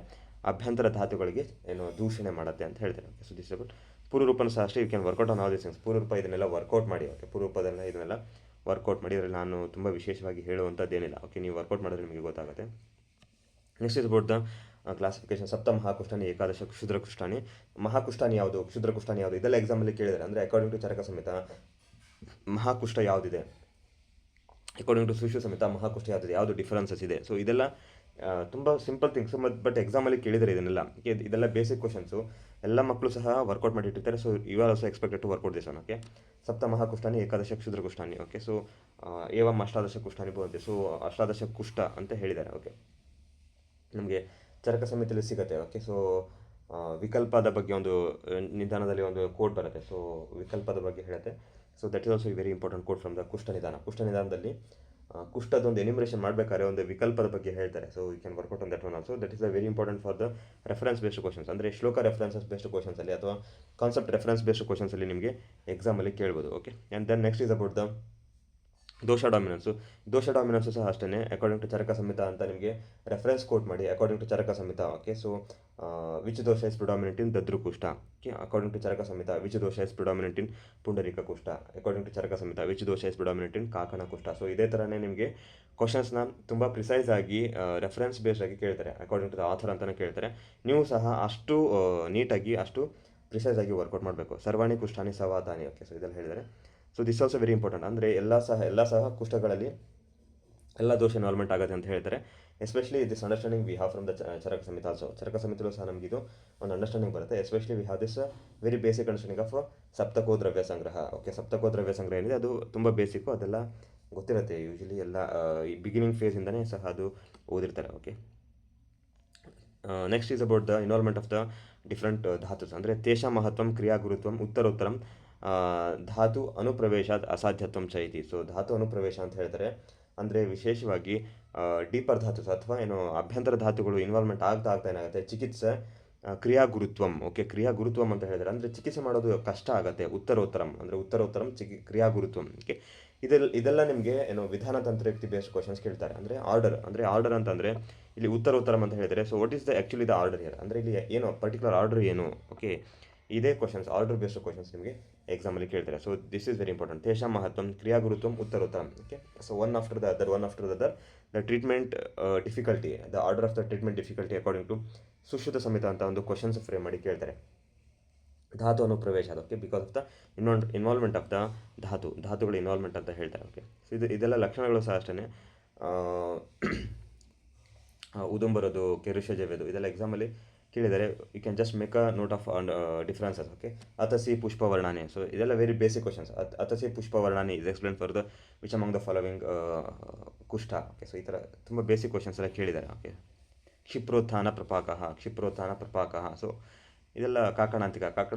ಅಭ್ಯಂತರ ಧಾತುಗಳಿಗೆ ಏನು ದೂಷಣೆ ಮಾಡುತ್ತೆ ಅಂತ ಹೇಳ್ತಾರೆ. ಓಕೆ, ಸೊ ದಿಸ್ ಅಬೌಟ್ ಪೂರ್ವರೂಪನ ಸಹ ಅಷ್ಟೇ. You can workout on all these things. ಪೂರ್ವರೂಪ ಇದನ್ನೆಲ್ಲ ವರ್ಕೌಟ್ ಮಾಡಿ. ಓಕೆ, ಪೂರ್ವರೂಪದಲ್ಲ ಇದನ್ನೆಲ್ಲ ವರ್ಕೌಟ್ ಮಾಡಿ. ಅದರಲ್ಲಿ ನಾನು ತುಂಬ ವಿಶೇಷವಾಗಿ ಹೇಳುವಂಥದ್ದೇನಿಲ್ಲ. ಓಕೆ, ನೀವು ವರ್ಕೌಟ್ ಮಾಡಿದ್ರೆ ನಿಮಗೆ ಗೊತ್ತಾಗುತ್ತೆ. Next is about the classification. ಸಪ್ತ ಮಹಾಕುಷ್ಠಾನಿ, ಏಕಾದಶ ಕ್ಷುದ್ರ ಕುಷ್ಠಾನಿ. ಮಹಾಕುಷ್ಠಾನಿ ಯಾವುದು, ಕ್ಷುದ್ರ ಕುಷ್ಠಾನಿ ಯಾವುದು, ಇದೆಲ್ಲ ಎಕ್ಸಾಮಲ್ಲಿ ಕೇಳಿದ್ದಾರೆ. ಅಂದರೆ ಅಕಾರ್ಡಿಂಗ್ ಟು ಚರಕ ಸಂಹಿತ ಮಹಾಕುಷ್ಠ ಯಾವುದಿದೆ, ಅಕಾರ್ಡಿಂಗ್ ಟು ಸುಶ್ರು ಸಮೇತ ಮಹಾಕುಷ್ಠ ಯಾವುದಿದೆ, ಯಾವುದು ಡಿಫರೆನ್ಸಸ್ ಇದೆ. ಸೊ ಇದೆಲ್ಲ ತುಂಬ ಸಿಂಪಲ್ ಥಿಂಗ್ಸು. ಬಟ್ ಎಕ್ಸಾಮಲ್ಲಿ ಕೇಳಿದರೆ ಇದನ್ನೆಲ್ಲ. ಇದೆಲ್ಲ ಬೇಸಿಕ್ ಕ್ವಶನ್ಸು, ಎಲ್ಲ ಮಕ್ಕಳು ಸಹ ವರ್ಕೌಟ್ ಮಾಡಿಟ್ಟಿರ್ತಾರೆ. So you are also expected to workout this one. Okay, ಸಪ್ತ ಮಹಾಕುಷ್ಠಾನಿ, ಏಕಾದಶ ಕ್ಷುದ್ರ ಕುಷ್ಠಾನಿ. ಓಕೆ, ಸೊ ಏವಂ ಅಷ್ಟಾದಶ ಕುಷ್ಠಾನಿ ಭವಂತಿ. ಸೊ ಅಷ್ಟಾದಶ ಕುಷ್ಠ ಅಂತ ಹೇಳಿದ್ದಾರೆ. ಓಕೆ, ನಮಗೆ ಚರಕ ಸಮಿತಿಯಲ್ಲಿ ಸಿಗುತ್ತೆ. ಓಕೆ, ಸೊ ವಿಕಲ್ಪದ ಬಗ್ಗೆ ಒಂದು ನಿಧಾನದಲ್ಲಿ ಒಂದು ಕೋಡ್ ಬರುತ್ತೆ. ಸೊ ವಿಕಲ್ಪದ ಬಗ್ಗೆ ಹೇಳುತ್ತೆ. So that is also very important code from the ಕುಷ್ಠ ನಿಧಾನದಲ್ಲಿ ಕುಷ್ಠದೊಂದು ಎನಿಮರೇಷನ್ ಮಾಡಬೇಕಾದ್ರೆ ಒಂದು ವಿಕಲ್ಪದ ಬಗ್ಗೆ ಹೇಳ್ತಾರೆ. So you can workout on that one also. That is very important for the reference based questions. ಅಂದರೆ ಶ್ಲೋಕ ರೆಫರೆನ್ಸಸ್ ಬೇಸ್ಡ್ ಕ್ವಶನ್ಸಲ್ಲಿ ಅಥವಾ ಕಾನ್ಸೆಪ್ಟ್ ರೆಫರೆನ್ಸ್ ಬೇಸ್ಡ್ ಕ್ವಶನ್ಸಲ್ಲಿ ನಿಮಗೆ ಎಕ್ಸಾಮಲ್ಲಿ ಕೇಳ್ಬೋದು. Okay, and then next is about the ದೋಷ ಡಾಮಿನೆನ್ಸು ಸಹ ಅಷ್ಟೇ. ಅಕಾರ್ಡಿಂಗ್ ಟು ಚರಕ ಸಂಹಿತ ಅಂತ ನಿಮಗೆ ರೆಫರೆನ್ಸ್ ಕೋಟ್ ಮಾಡಿ. According to Charaka Samhita. Okay, so which dosha is predominant in dadru kushtha. Okay, according to Charaka Samhita which dosha is predominant in pundarika kushtha. According to Charaka Samhita which dosha is predominant in kakana kushtha. So ಇದೇ ಥರನೇ ನಿಮಗೆ ಕ್ವಶನ್ಸ್ನ ತುಂಬ ಪ್ರಿಸೈಸ್ ಆಗಿ ರೆಫರೆನ್ಸ್ ಬೇಸ್ಡ್ ಆಗಿ ಕೇಳ್ತಾರೆ. ಅಕಾರ್ಡಿಂಗ್ ಟು ದ ಆಥರ್ ಅಂತಲೇ ಕೇಳ್ತಾರೆ. ನೀವು ಸಹ ಅಷ್ಟು ನೀಟಾಗಿ ಅಷ್ಟು ಪ್ರಿಸೈಸ್ ಆಗಿ ವರ್ಕೌಟ್ ಮಾಡಬೇಕು. ಸರ್ವಾಣಿ ಕುಷ್ಠಾನಿ ಸವಾತಾನಿ. ಓಕೆ, ಸೊ ಇದೆಲ್ಲ ಹೇಳಿದ್ದಾರೆ. So this also very important. ಅಂದರೆ ಎಲ್ಲ ಸಹ ಕುಷ್ಠಗಳಲ್ಲಿ ಎಲ್ಲ ದೋಷ ಇನ್ವಾಲ್ವ್ಮೆಂಟ್ ಆಗುತ್ತೆ ಅಂತ ಹೇಳ್ತಾರೆ. Especially this understanding we have from the Charaka Samhita also. Charaka ಸಮಿತಿಲೂ ಸಹ ನಮಗಿದು ಒಂದು ಅಂಡರ್ಸ್ಟ್ಯಾಂಡಿಂಗ್ ಬರುತ್ತೆ. Especially we have this very basic understanding of ಸಪ್ತಕೋ ದ್ರವ್ಯ ಸಂಗ್ರಹ. ಓಕೆ, ಸಪ್ತಕೋ ದ್ರವ್ಯ ಸಂಗ್ರಹ ಏನಿದೆ ಅದು ತುಂಬ ಬೇಸಿಕ್ಕು, ಅದೆಲ್ಲ ಗೊತ್ತಿರುತ್ತೆ. ಯೂಶಲಿ ಎಲ್ಲ ಈ ಬಿಗಿನಿಂಗ್ ಫೇಸಿಂದನೇ ಸಹ ಅದು ಓದಿರ್ತಾರೆ. Okay, next is about the involvement of the different dhatus ಅಂದರೆ ತೇಷಾ ಮಹತ್ವಂ ಕ್ರಿಯಾಗುರುತ್ವಂ ಉತ್ತರೋತ್ತರಂ ಧಾತು ಅನುಪ್ರವೇಶಾತ್ ಅಸಾಧ್ಯತ್ವಂ ಚ ಇತಿ. ಸೊ ಧಾತು ಅನುಪ್ರವೇಶ ಅಂತ ಹೇಳ್ತಾರೆ ಅಂದರೆ ವಿಶೇಷವಾಗಿ ಡೀಪರ್ ಧಾತುಸ್ ಅಥವಾ ಏನು ಅಭ್ಯಂತರ ಧಾತುಗಳು ಇನ್ವಾಲ್ವ್ಮೆಂಟ್ ಆಗ್ತಾ ಆಗ್ತಾ ಏನಾಗುತ್ತೆ ಚಿಕಿತ್ಸೆ ಕ್ರಿಯಾಗುರುತ್ವಂ. ಓಕೆ, ಕ್ರಿಯಾಗುರುತ್ವಂ ಅಂತ ಹೇಳಿದ್ರೆ ಅಂದರೆ ಚಿಕಿತ್ಸೆ ಮಾಡೋದು ಕಷ್ಟ ಆಗುತ್ತೆ. ಉತ್ತರೋತ್ತರಂ ಅಂದರೆ ಉತ್ತರೋತ್ತರಂ ಕ್ರಿಯಾಗುರುತ್ವಂ. ಓಕೆ, ಇದೆಲ್ಲ ನಿಮಗೆ ಏನು ವಿಧಾನ ತಂತ್ರಯುಕ್ತಿ ಬೇಸ್ಡ್ ಕ್ವಶನ್ಸ್ ಕೇಳ್ತಾರೆ. ಅಂದರೆ ಆರ್ಡರ್ ಅಂತಂದರೆ ಇಲ್ಲಿ ಉತ್ತರೋತ್ತರಂ ಅಂತ ಹೇಳಿದರೆ so what is the actually the order here ಅಂದರೆ ಇಲ್ಲಿ ಏನು ಪರ್ಟಿಕ್ಯುಲರ್ ಆರ್ಡರ್ ಏನು. ಓಕೆ, ಇದೇ ಕ್ವಶನ್ಸ್ ಆರ್ಡರ್ ಬೇಸ್ಡ್ ಕ್ವಶನ್ಸ್ ನಿಮಗೆ ಎಕ್ಸಾಮಲ್ಲಿ ಕೇಳ್ತಾರೆ. So this is very important. ತೇಷಾಂ ಮಹತ್ವಂ ಕ್ರಿಯಾಗುರುತ್ವಂ ಉತ್ತರೋತ್ತರಂ. Okay, so one after the other the treatment difficulty, the order of the treatment difficulty according to Sushruta Samhita ಅಂತ ಒಂದು ಕ್ವಶನ್ಸ್ ಫ್ರೇಮ್ ಮಾಡಿ ಕೇಳ್ತಾರೆ. ಧಾತು ಅನುಪ್ರವೇಶ ಅದು. Okay, because of the involvement of the ಧಾತುಗಳ ಇನ್ವಾಲ್ವ್ಮೆಂಟ್ ಅಂತ ಹೇಳ್ತಾರೆ. ಓಕೆ, ಸೊ ಇದೆಲ್ಲ ಲಕ್ಷಣಗಳು ಸಹ ಅಷ್ಟೇ. ಉದುಂಬರೋದು, ಕೆರುಷಜವೆದು ಇದೆಲ್ಲ ಎಕ್ಸಾಮಲ್ಲಿ ಕೇಳಿದರೆ you can just make a note of differences. Okay, ಅತಸಿ ಪುಷ್ಪವರ್ಣನೆ. ಸೊ ಇದೆಲ್ಲ ವೆರಿ ಬೇಸಿಕ್ ಕ್ವಶನ್ಸ್. ಅತಸಿ ಪುಷ್ಪವರ್ಣನೆ is explain for the which among the following kushtha. Okay, so ಈ ಥರ ತುಂಬ ಬೇಸಿಕ್ ಕ್ವಶನ್ಸ್ ಎಲ್ಲ ಕೇಳಿದ್ದಾರೆ. ಓಕೆ, ಕ್ಷಿಪ್ರೋತ್ಥಾನ ಪ್ರಪಾಕಃ. ಸೊ ಇದೆಲ್ಲ ಕಾಕಣಾಂತಿಕ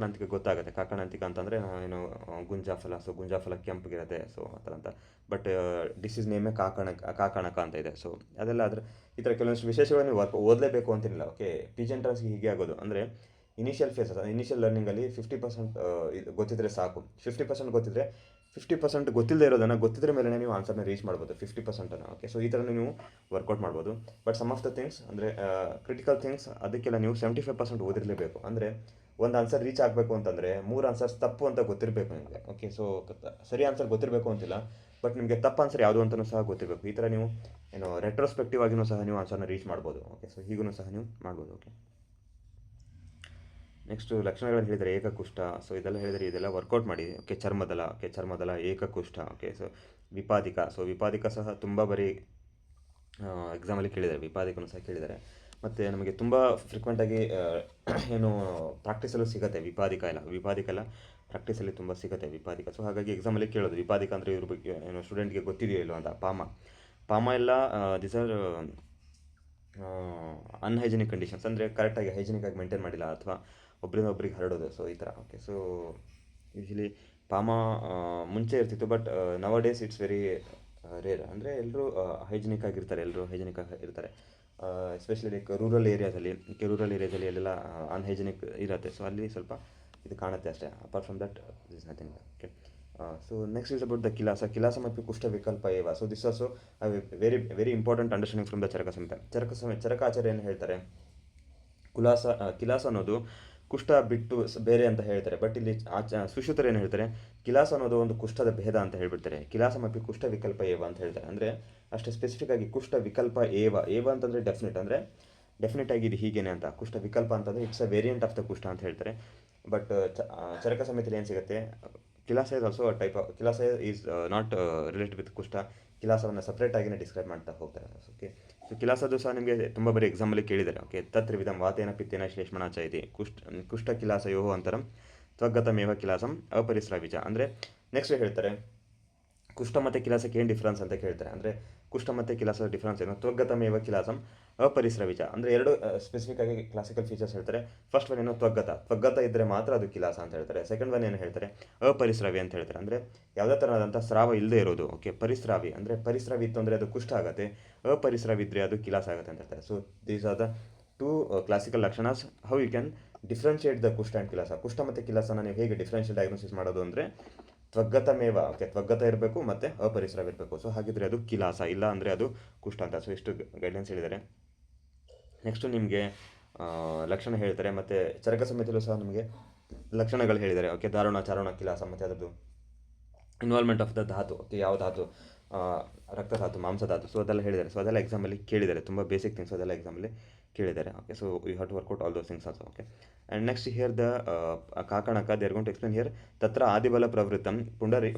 ಗೊತ್ತಾಗುತ್ತೆ. ಕಾಕಣಾಂತಿಕ ಅಂತಂದರೆ ಏನು ಗುಂಜಾಫಲ. ಸೊ ಗುಂಜಾಫಲ ಕೆಂಪಗಿರುತ್ತೆ. ಸೊ ಆ ಥರ ಅಂತ. ಬಟ್ ಡಿಸೀಸ್ ನೇಮೇ ಕಾಕಣಕ ಅಂತ ಇದೆ. ಸೊ ಅದೆಲ್ಲ ಈ ಥರ ಕೆಲವೊಂದು ವಿಶೇಷಗಳನ್ನು ನೀವು ಓದಲೇಬೇಕು ಅಂತೇನಿಲ್ಲ. ಓಕೆ, ಪಿ ಜಿ ಎಂಟ್ರೆನ್ಸ್ಗೆ ಹೀಗೆ ಆಗೋದು ಅಂದರೆ ಇನಿಷಿಯಲ್ ಲರ್ನಿಂಗಲ್ಲಿ 50% ಗೊತ್ತಿದ್ರೆ ಸಾಕು. 50% ಗೊತ್ತಿದ್ರೆ 50% ಗೊತ್ತಿಲ್ಲದೆ ಇರೋದನ್ನು ಗೊತ್ತಿದ್ರೆ ಮೇಲೆ ನೀವು ಆನ್ಸರ್ನ ರೀಚ್ ಮಾಡ್ಬೋದು 50%. ಓಕೆ, ಸೊ ಈ ಥರ ನೀವು ವರ್ಕೌಟ್ ಮಾಡ್ಬೋದು. But some of the things ಅಂದರೆ ಕ್ರಿಟಿಕಲ್ ಥಿಂಗ್ಸ್ ಅದಕ್ಕೆಲ್ಲ ನೀವು 75% ಓದಿರಲೇಬೇಕು. ಅಂದರೆ ಒಂದು ಆನ್ಸರ್ ರೀಚ್ ಆಗಬೇಕು ಅಂತಂದರೆ 3 ಆನ್ಸರ್ಸ್ ತಪ್ಪು ಅಂತ ಗೊತ್ತಿರಬೇಕು ನಿಮಗೆ. ಓಕೆ, ಸೊ ಸರಿ ಆನ್ಸರ್ ಗೊತ್ತಿರಬೇಕು ಅಂತಿಲ್ಲ, ಬಟ್ ನಿಮಗೆ ತಪ್ಪು ಆನ್ಸರ್ ಯಾವುದು ಅಂತಲೂ ಸಹ ಗೊತ್ತಿರಬೇಕು. ಈ ಥರ ನೀವು ಏನು ರೆಟ್ರೋಸ್ಪೆಕ್ಟಿವ್ ಆಗಿಯೂ ಸಹ ನೀವು ಆನ್ಸರ್ನ ರೀಚ್ ಮಾಡ್ಬೋದು. ಓಕೆ, ಸೊ ಹೀಗೂ ಸಹ ನೀವು ಮಾಡ್ಬೋದು. ಓಕೆ, ನೆಕ್ಸ್ಟು ಲಕ್ಷಣಗಳನ್ನು ಹೇಳಿದರೆ ಏಕಕುಷ್ಠ. ಸೊ ಇದೆಲ್ಲ ಹೇಳಿದರೆ ಇದೆಲ್ಲ ವರ್ಕೌಟ್ ಮಾಡಿ. ಓಕೆ, ಚರ್ಮದಲ ಏಕಕುಷ್ಠ. ಓಕೆ, ಸೊ ವಿಪಾದಿಕ. ಸೊ ವಿಪಾದಿಕ ಸಹ ತುಂಬ ಬರೀ ಎಕ್ಸಾಮಲ್ಲಿ ಕೇಳಿದ್ದಾರೆ. ವಿಪಾದಿಕನೂ ಸಹ ಕೇಳಿದ್ದಾರೆ. ಮತ್ತು ನಮಗೆ ತುಂಬ ಫ್ರೀಕ್ವೆಂಟಾಗಿ ಏನು ಪ್ರಾಕ್ಟೀಸಲ್ಲೂ ಸಿಗುತ್ತೆ ವಿಪಾದಿಕ ಎಲ್ಲ ಪ್ರಾಕ್ಟೀಸಲ್ಲಿ ತುಂಬ ಸಿಗುತ್ತೆ ವಿಪಾದಿಕ. ಸೊ ಹಾಗಾಗಿ ಎಕ್ಸಾಮಲ್ಲಿ ಕೇಳೋದು ವಿಪಾದಿಕ ಅಂದರೆ ಇವ್ರ ಬಗ್ಗೆ ಏನು ಸ್ಟೂಡೆಂಟ್ಗೆ ಗೊತ್ತಿದೆಯೋ ಇಲ್ಲೋ ಅಂತ. ಪಾಮ ಎಲ್ಲ ದಿಸ್ ಆರ್ ಅನ್ಹೈಜಿನಿಕ್ ಕಂಡೀಷನ್ಸ್ ಅಂದರೆ ಕರೆಕ್ಟಾಗಿ ಹೈಜಿನಿಕಾಗಿ ಮೇಂಟೈನ್ ಮಾಡಿಲ್ಲ ಅಥವಾ ಒಬ್ಬರಿಂದ ಒಬ್ರಿಗೆ ಹರಡೋದು. ಸೊ ಈ ಥರ. ಓಕೆ, ಸೊ ಯೂಶಲಿ ಪಾಮ ಮುಂಚೆ ಇರ್ತಿತ್ತು, ಬಟ್ ನವ ಡೇಸ್ ಇಟ್ಸ್ ವೆರಿ ರೇರ್. ಅಂದರೆ ಎಲ್ಲರೂ ಹೈಜಿನಿಕ್ ಆಗಿರ್ತಾರೆ, ಎಸ್ಪೆಷಲಿ ಲೈಕ್ ರೂರಲ್ ಏರಿಯಾದಲ್ಲಿ ಎಲ್ಲೆಲ್ಲ ಅನ್ಹೈಜಿನಿಕ್ ಇರುತ್ತೆ. ಸೊ ಅಲ್ಲಿ ಸ್ವಲ್ಪ ಇದು ಕಾಣುತ್ತೆ ಅಷ್ಟೇ. Apart from that this is nothing. Okay, so next is about the kilasa ಮತ್ತು ಕುಷ್ಠ ವಿಕಲ್ಪ ಏವ. So this also very very important understanding from the Charaka Samhita. Charakacharya ಏನು ಹೇಳ್ತಾರೆ, ಕಿಲಾಸ ಅನ್ನೋದು ಕುಷ್ಠ ಬಿಟ್ಟು ಬೇರೆ ಅಂತ ಹೇಳ್ತಾರೆ. ಬಟ್ ಇಲ್ಲಿ ಸುಶ್ರುತರು ಏನು ಹೇಳ್ತಾರೆ, ಕಿಲಾಸ ಅನ್ನೋದು ಒಂದು ಕುಷ್ಠದ ಭೇದ ಅಂತ ಹೇಳ್ಬಿಡ್ತಾರೆ. ಕಿಲಾಸ ಮತ್ತು ಕುಷ್ಠ ವಿಕಲ್ಪ ಏವ ಅಂತ ಹೇಳ್ತಾರೆ. ಅಂದರೆ ಅಷ್ಟೇ ಸ್ಪೆಸಿಫಿಕ್ ಆಗಿ ಕುಷ್ಠ ವಿಕಲ್ಪ ಏವ ಅಂತಂದರೆ ಡೆಫಿನೆಟ್ ಆಗಿ ಇದು ಹೀಗೇನೆ ಅಂತ. ಕುಷ್ಠ ವಿಕಲ್ಪ ಅಂತಂದರೆ it's a variant of the kushtha ಅಂತ ಹೇಳ್ತಾರೆ. ಬಟ್ ಚರಕ ಸಮಿತಿಯಲ್ಲಿ ಏನು ಸಿಗುತ್ತೆ, kilasa is also type of kilasa is not related with kushtha. ಕಿಲಾಸವನ್ನು ಸಪ್ರೇಟಾಗಿಯೇ ಡಿಸ್ಕ್ರೈಬ್ ಮಾಡ್ತಾ ಹೋಗ್ತಾರೆ. ಓಕೆ, ಸೊ ಕಿಲಾಸದು ಸಹ ನಿಮಗೆ ತುಂಬ ಬರೀ ಎಕ್ಸಾಮಲ್ಲಿ ಕೇಳಿದ್ದಾರೆ. ಓಕೆ, ತತ್ರಿವಿಧಂ ವಾತೇನ ಪಿತ್ತೇನ ಶ್ಲೇಷ್ಮಣ ಚ ಇತಿ ಕುಷ್ಠ ಕಿಲಾಸಯೋ ಅಂತರಂ ತ್ವಗ್ಗತಮೇವ ಕಿಲಾಸಂ ಅಪರಿಸ್ರಾವಿಚ. ಅಂದರೆ ನೆಕ್ಸ್ಟ್ ಹೇಳ್ತಾರೆ ಕುಷ್ಠ ಮತ್ತು ಕಿಲಾಸಕ್ಕೆ ಏನು ಡಿಫ್ರೆನ್ಸ್ ಅಂತ ಕೇಳ್ತಾರೆ. ಅಂದರೆ ಕುಷ್ಠ ಮತ್ತು ಕಿಲಾಸದ ಡಿಫ್ರೆನ್ಸ್ ಏನು, ತ್ವಗ್ಗತಮೇವ ಕಿಲಾಸಂ ಅಪರಿಸ್ರವಿಚ. ಅಂದರೆ ಎರಡು ಸ್ಪೆಸಿಫಿಕ್ ಆಗಿ ಕ್ಲಾಸಿಕಲ್ ಫೀಚರ್ಸ್ ಹೇಳ್ತಾರೆ. ಫಸ್ಟ್ ಒನ್ ಏನು, ತ್ವಗ್ಗತ ಇದ್ದರೆ ಮಾತ್ರ ಅದು ಕಿಲಾಸ ಅಂತ ಹೇಳ್ತಾರೆ. ಸೆಕೆಂಡ್ ಒನ್ ಏನು ಹೇಳ್ತಾರೆ, ಅಪರಿಸ್ರಾವಿ ಅಂತ ಹೇಳ್ತಾರೆ. ಅಂದರೆ ಯಾವುದೇ ಥರದಂಥ ಸ್ರಾವ ಇಲ್ಲದೆ ಇರೋದು. ಓಕೆ, ಪರಿಸ್ರಾವಿ ಅಂದರೆ ಪರಿಸ್ರಾವಿ ಇತ್ತು ಅಂದರೆ ಅದು ಕುಷ್ಠ ಆಗುತ್ತೆ, ಅಪರಿಸ್ರಾವಿ ಇದ್ದರೆ ಅದು ಕಿಲಾಸ ಆಗುತ್ತೆ ಅಂತ ಹೇಳ್ತಾರೆ. So these are the two classical lakshanas how you can differentiate the kushtha and kilasa. ಕುಷ್ಠ ಮತ್ತು ಕಿಲಾಸನ ನೀವು ಹೇಗೆ ಡಿಫ್ರೆನ್ಷಿಯಲ್ ಡಯಾಗ್ನೋಸಿಸ್ ಮಾಡೋದು ಅಂದರೆ ತ್ವಗ್ಗತಮೇವ. ಓಕೆ, ತ್ವಗ್ಗತ ಇರಬೇಕು ಮತ್ತು ಅಪರಿಸ್ರಾವ ಇರಬೇಕು. ಸೊ ಹಾಗಿದ್ರೆ ಅದು ಕಿಲಾಸ, ಇಲ್ಲ ಅಂದರೆ ಅದು ಕುಷ್ಠ ಅಂತ. ಸೊ ಇಷ್ಟು ಗೈಡ್ಲೈನ್ಸ್ ಹೇಳಿದ್ದಾರೆ. ನೆಕ್ಸ್ಟು ನಿಮಗೆ ಲಕ್ಷಣ ಹೇಳ್ತಾರೆ. ಮತ್ತು ಚರಕ ಸಮಿತಿಯಲ್ಲೂ ಸಹ ನಿಮಗೆ ಲಕ್ಷಣಗಳು ಹೇಳಿದ್ದಾರೆ. ಓಕೆ, ಧಾರಣ, ಚಾರಣ, ಕಿಲಾಸ ಮತ್ತು ಅದರದ್ದು ಇನ್ವಾಲ್ವ್ಮೆಂಟ್ ಆಫ್ ದ ಧಾತು. ಓಕೆ, ಯಾವ ಧಾತು, ರಕ್ತಧಾತು, ಮಾಂಸಧಾತು. ಸೊ ಅದೆಲ್ಲ ಹೇಳಿದ್ದಾರೆ. ಸೊ ಅದೆಲ್ಲ ಎಕ್ಸಾಮಲ್ಲಿ ಕೇಳಿದ್ದಾರೆ. ತುಂಬ ಬೇಸಿಕ್ ಥಿಂಗ್ಸ್ ಅದೆಲ್ಲ ಎಕ್ಸಾಮಲ್ಲಿ ಕೇಳಿದ್ದಾರೆ. Okay, so you have to workout all those things also. Okay, and next here the ಕಾಕಣಕ they are going to explain here ತತ್ರ ಆದಿಬಲ ಪ್ರವೃತ್ತಂ